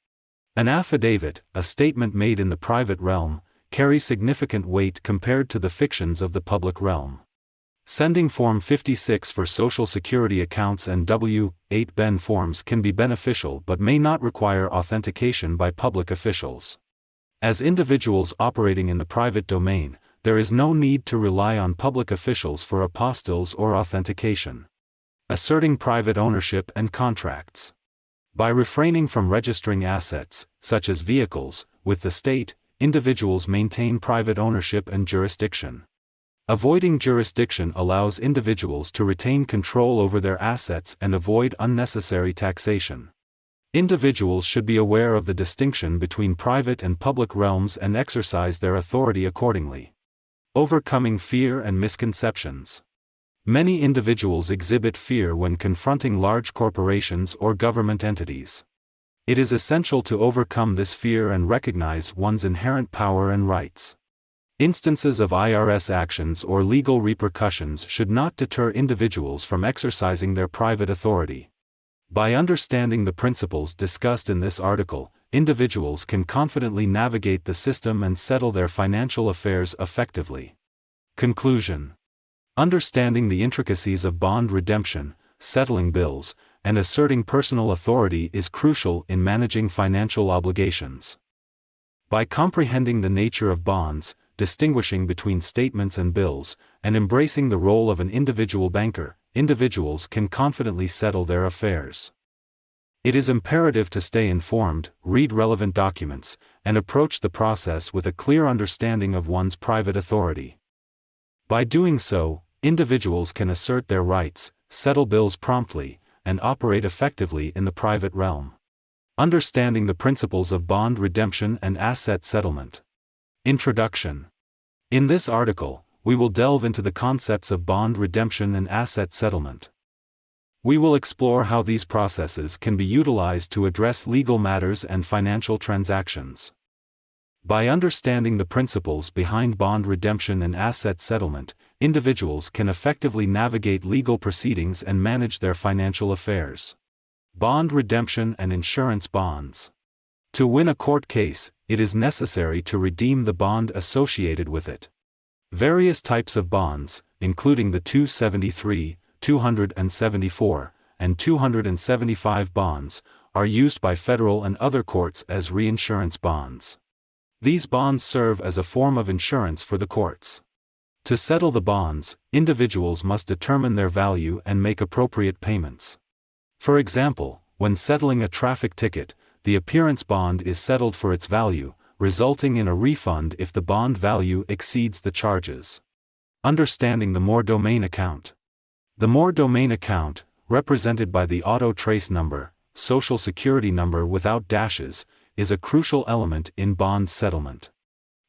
An affidavit, a statement made in the private realm, carries significant weight compared to the fictions of the public realm. Sending Form 56 for Social Security accounts and W-8Ben forms can be beneficial but may not require authentication by public officials. As individuals operating in the private domain, there is no need to rely on public officials for apostilles or authentication. Asserting private ownership and contracts. By refraining from registering assets, such as vehicles, with the state, individuals maintain private ownership and jurisdiction. Avoiding jurisdiction allows individuals to retain control over their assets and avoid unnecessary taxation. Individuals should be aware of the distinction between private and public realms and exercise their authority accordingly. Overcoming fear and misconceptions. Many individuals exhibit fear when confronting large corporations or government entities. It is essential to overcome this fear and recognize one's inherent power and rights. Instances of IRS actions or legal repercussions should not deter individuals from exercising their private authority. By understanding the principles discussed in this article, individuals can confidently navigate the system and settle their financial affairs effectively. Conclusion. Understanding the intricacies of bond redemption, settling bills, and asserting personal authority is crucial in managing financial obligations. By comprehending the nature of bonds, distinguishing between statements and bills, and embracing the role of an individual banker, individuals can confidently settle their affairs. It is imperative to stay informed, read relevant documents, and approach the process with a clear understanding of one's private authority. By doing so, individuals can assert their rights, settle bills promptly, and operate effectively in the private realm. Understanding the principles of bond redemption and asset settlement. Introduction. In this article, we will delve into the concepts of bond redemption and asset settlement. We will explore how these processes can be utilized to address legal matters and financial transactions. By understanding the principles behind bond redemption and asset settlement, individuals can effectively navigate legal proceedings and manage their financial affairs. Bond redemption and insurance bonds. To win a court case, it is necessary to redeem the bond associated with it. Various types of bonds, including the 273, 274, and 275 bonds, are used by federal and other courts as reinsurance bonds. These bonds serve as a form of insurance for the courts. To settle the bonds, individuals must determine their value and make appropriate payments. For example, when settling a traffic ticket, the appearance bond is settled for its value, resulting in a refund if the bond value exceeds the charges. Understanding the more domain account. The more domain account, represented by the auto trace number, social security number without dashes, is a crucial element in bond settlement.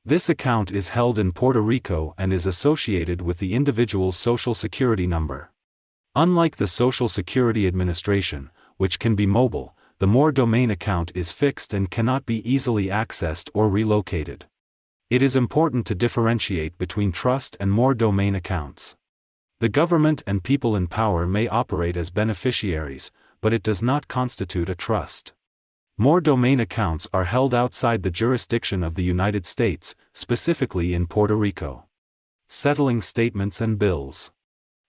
This account is held in Puerto Rico and is associated with the individual's social security number. Unlike the Social Security Administration, which can be mobile, the more domain account is fixed and cannot be easily accessed or relocated. It is important to differentiate between trust and more domain accounts. The government and people in power may operate as beneficiaries, but it does not constitute a trust. More domain accounts are held outside the jurisdiction of the United States, specifically in Puerto Rico. Settling statements and bills.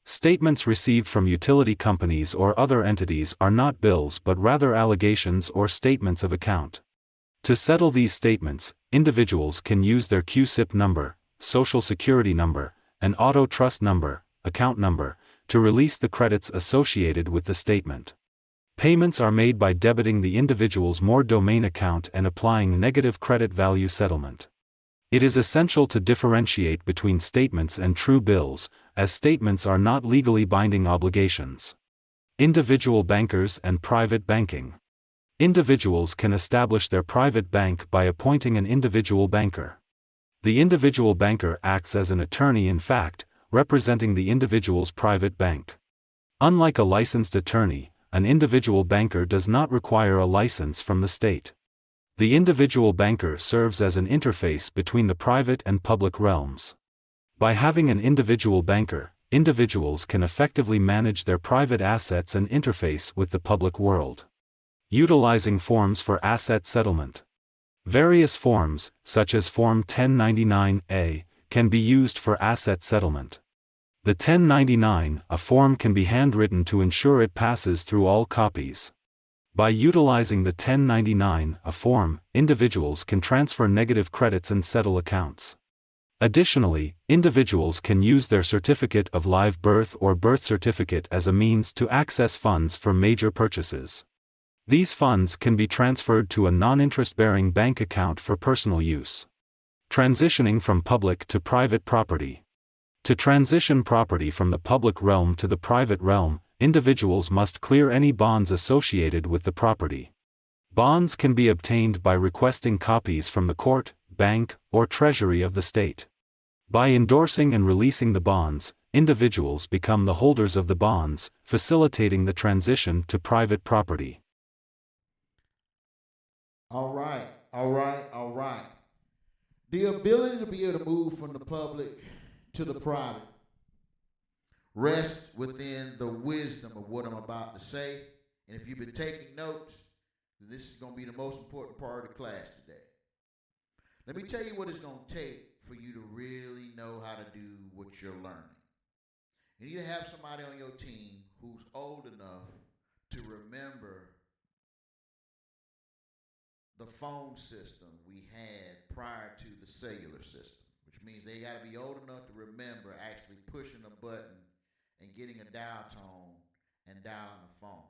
Statements received from utility companies or other entities are not bills but rather allegations or statements of account. To settle these statements, individuals can use their QSIP number, social security number, and auto trust number, account number, to release the credits associated with the statement. Payments are made by debiting the individual's more domain account and applying negative credit value settlement. It is essential to differentiate between statements and true bills, as statements are not legally binding obligations. Individual bankers and private banking. Individuals can establish their private bank by appointing an individual banker. The individual banker acts as an attorney in fact, representing the individual's private bank. Unlike a licensed attorney, an individual banker does not require a license from the state. The individual banker serves as an interface between the private and public realms. By having an individual banker, individuals can effectively manage their private assets and interface with the public world. Utilizing forms for asset settlement. Various forms, such as Form 1099-A, can be used for asset settlement. The 1099, a form can be handwritten to ensure it passes through all copies. By utilizing the 1099, a form, individuals can transfer negative credits and settle accounts. Additionally, individuals can use their certificate of live birth or birth certificate as a means to access funds for major purchases. These funds can be transferred to a non-interest-bearing bank account for personal use. Transitioning from public to private property. To transition property from the public realm to the private realm, individuals must clear any bonds associated with the property. Bonds can be obtained by requesting copies from the court, bank, or treasury of the state. By endorsing and releasing the bonds, individuals become the holders of the bonds, facilitating the transition to private property. All right. The ability to be able to move from the public to the private rests within the wisdom of what I'm about to say. And if you've been taking notes, then this is going to be the most important part of the class today. Let me tell you what it's going to take for you to really know how to do what you're learning. You need to have somebody on your team who's old enough to remember the phone system we had prior to the cellular system, which means they got to be old enough to remember actually pushing a button and getting a dial tone and dialing the phone.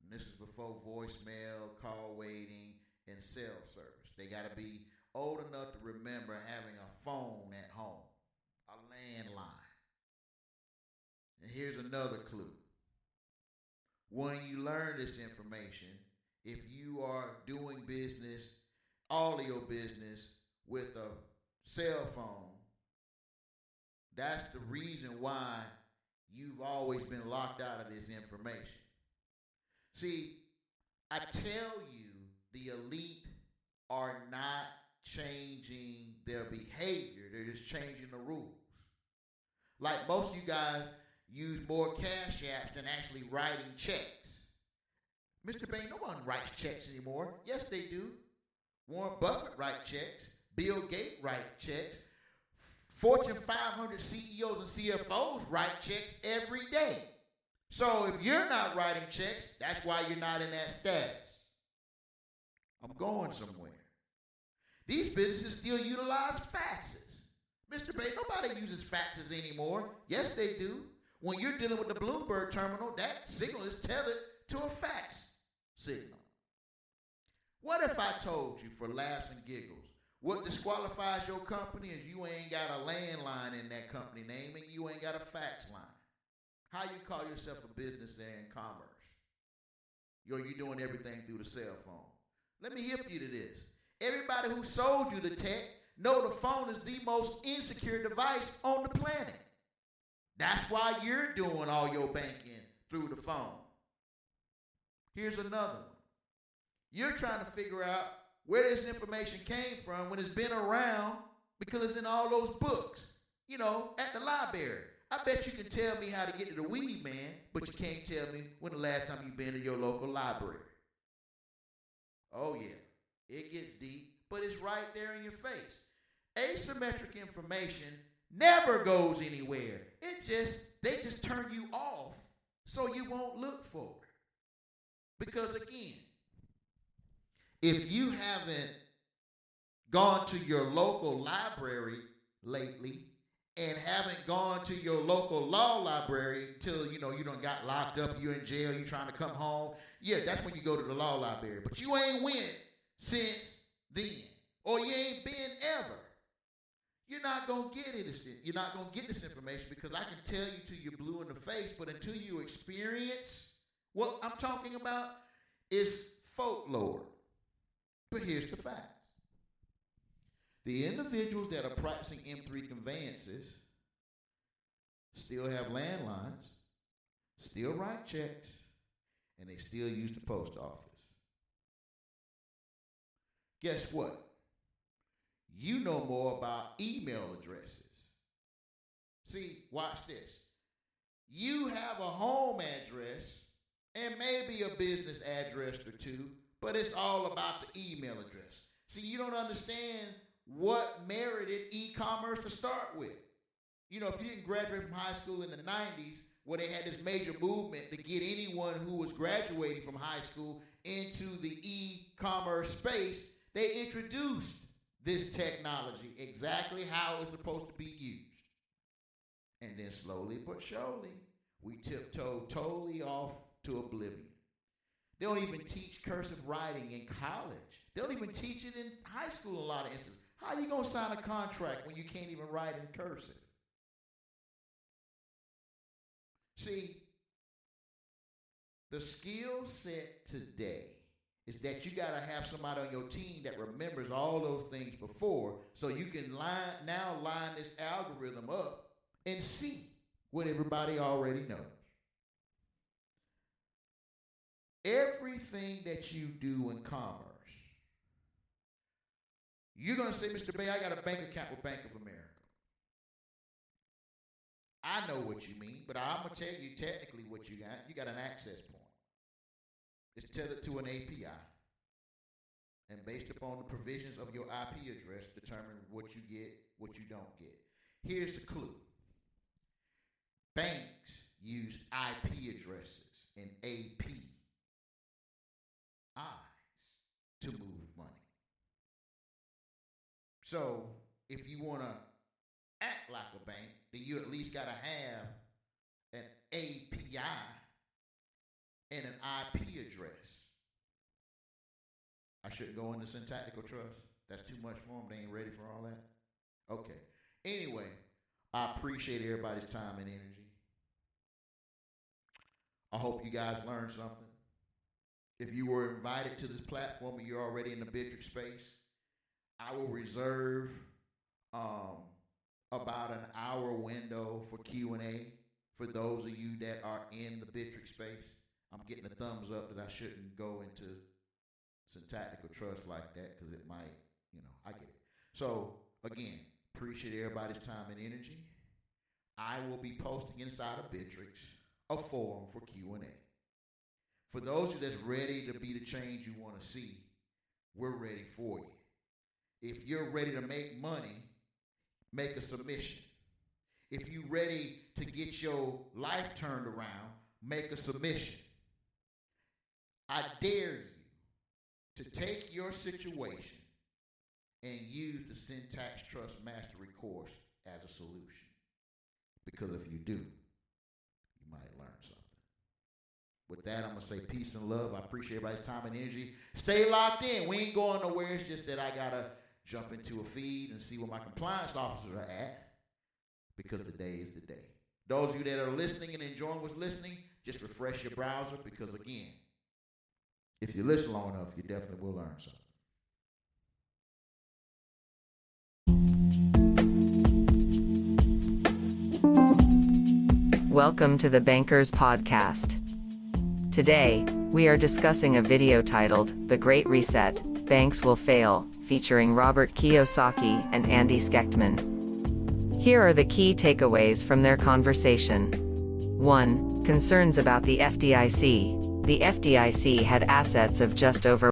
And this is before voicemail, call waiting, and cell service. They got to be old enough to remember having a phone at home, a landline. And here's another clue. When you learn this information, if you are doing business, all of your business, with a cell phone, that's the reason why you've always been locked out of this information. See, I tell you, the elite are not changing their behavior, they're just changing the rules. Like most of you guys use more cash apps than actually writing checks. Mr. Bain, no one writes checks anymore. Yes, they do. Warren Buffett writes checks. Bill Gates writes checks. Fortune 500 CEOs and CFOs write checks every day. So if you're not writing checks, that's why you're not in that status. I'm going somewhere. These businesses still utilize faxes. Mr. Bain, nobody uses faxes anymore. Yes, they do. When you're dealing with the Bloomberg terminal, that signal is tethered to a fax signal. What if I told you, for laughs and giggles, What disqualifies your company is you ain't got a landline in that company name and you ain't got a fax line. How you call yourself a business there in commerce? You doing everything through the cell phone. Let me hip you to this. Everybody who sold you the tech know the phone is the most insecure device on the planet. That's why you're doing all your banking through the phone. Here's another one. You're trying to figure out where this information came from when it's been around because it's in all those books, at the library. I bet you can tell me how to get to the weed man, but you can't tell me when the last time you've been to your local library. Oh yeah, it gets deep, but it's right there in your face. Asymmetric information never goes anywhere. They just turn you off so you won't look for it. Because again, if you haven't gone to your local library lately and haven't gone to your local law library until, you done got locked up, you're in jail, you're trying to come home, yeah, that's when you go to the law library. But you ain't went since then, or you ain't been ever. You're not going to get it. You're not going to get this information because I can tell you till you're blue in the face, but until you experience what I'm talking about, it's folklore. But here's the facts. The individuals that are practicing M3 conveyances still have landlines, still write checks, and they still use the post office. Guess what? You know more about email addresses. See, watch this. You have a home address and maybe a business address or two, but it's all about the email address. See, you don't understand what merited e-commerce to start with. If you didn't graduate from high school in the 90s, where they had this major movement to get anyone who was graduating from high school into the e-commerce space, they introduced this technology exactly how it's supposed to be used. And then slowly but surely, we tiptoed totally off to oblivion. They don't even teach cursive writing in college. They don't even teach it in high school in a lot of instances. How are you going to sign a contract when you can't even write in cursive? See, the skill set today is that you got to have somebody on your team that remembers all those things before so you can line this algorithm up and see what everybody already knows. Everything that you do in commerce, you're going to say, Mr. Bay, I got a bank account with Bank of America. I know what you mean, but I'm going to tell you technically what you got. You got an access point. It's tethered to an API. And based upon the provisions of your IP address, determine what you get, what you don't get. Here's the clue. Banks use IP addresses and APIs to move money. So if you want to act like a bank, then you at least got to have an API and an IP address. I shouldn't go into syntactical trust. That's too much for them. They ain't ready for all that. Okay. Anyway, I appreciate everybody's time and energy. I hope you guys learned something. If you were invited to this platform and you're already in the Bitrix space, I will reserve about an hour window for Q&A for those of you that are in the Bitrix space. I'm getting a thumbs up that I shouldn't go into syntactical trust like that because it might, I get it. So, again, appreciate everybody's time and energy. I will be posting inside of Bitrix a forum for Q&A. For those of you that's ready to be the change you want to see, we're ready for you. If you're ready to make money, make a submission. If you're ready to get your life turned around, make a submission. I dare you to take your situation and use the Syntax Trust Mastery course as a solution. Because if you do, you might learn something. With that, I'm going to say peace and love. I appreciate everybody's time and energy. Stay locked in. We ain't going nowhere. It's just that I got to jump into a feed and see where my compliance officers are at, because today is the day. Those of you that are listening and enjoying what's listening, just refresh your browser, because again, if you listen long enough, you definitely will learn something. Welcome to the Bankers Podcast. Today, we are discussing a video titled, The Great Reset, Banks Will Fail, featuring Robert Kiyosaki and Andy Schechtman. Here are the key takeaways from their conversation. 1. Concerns about the FDIC. The FDIC had assets of just over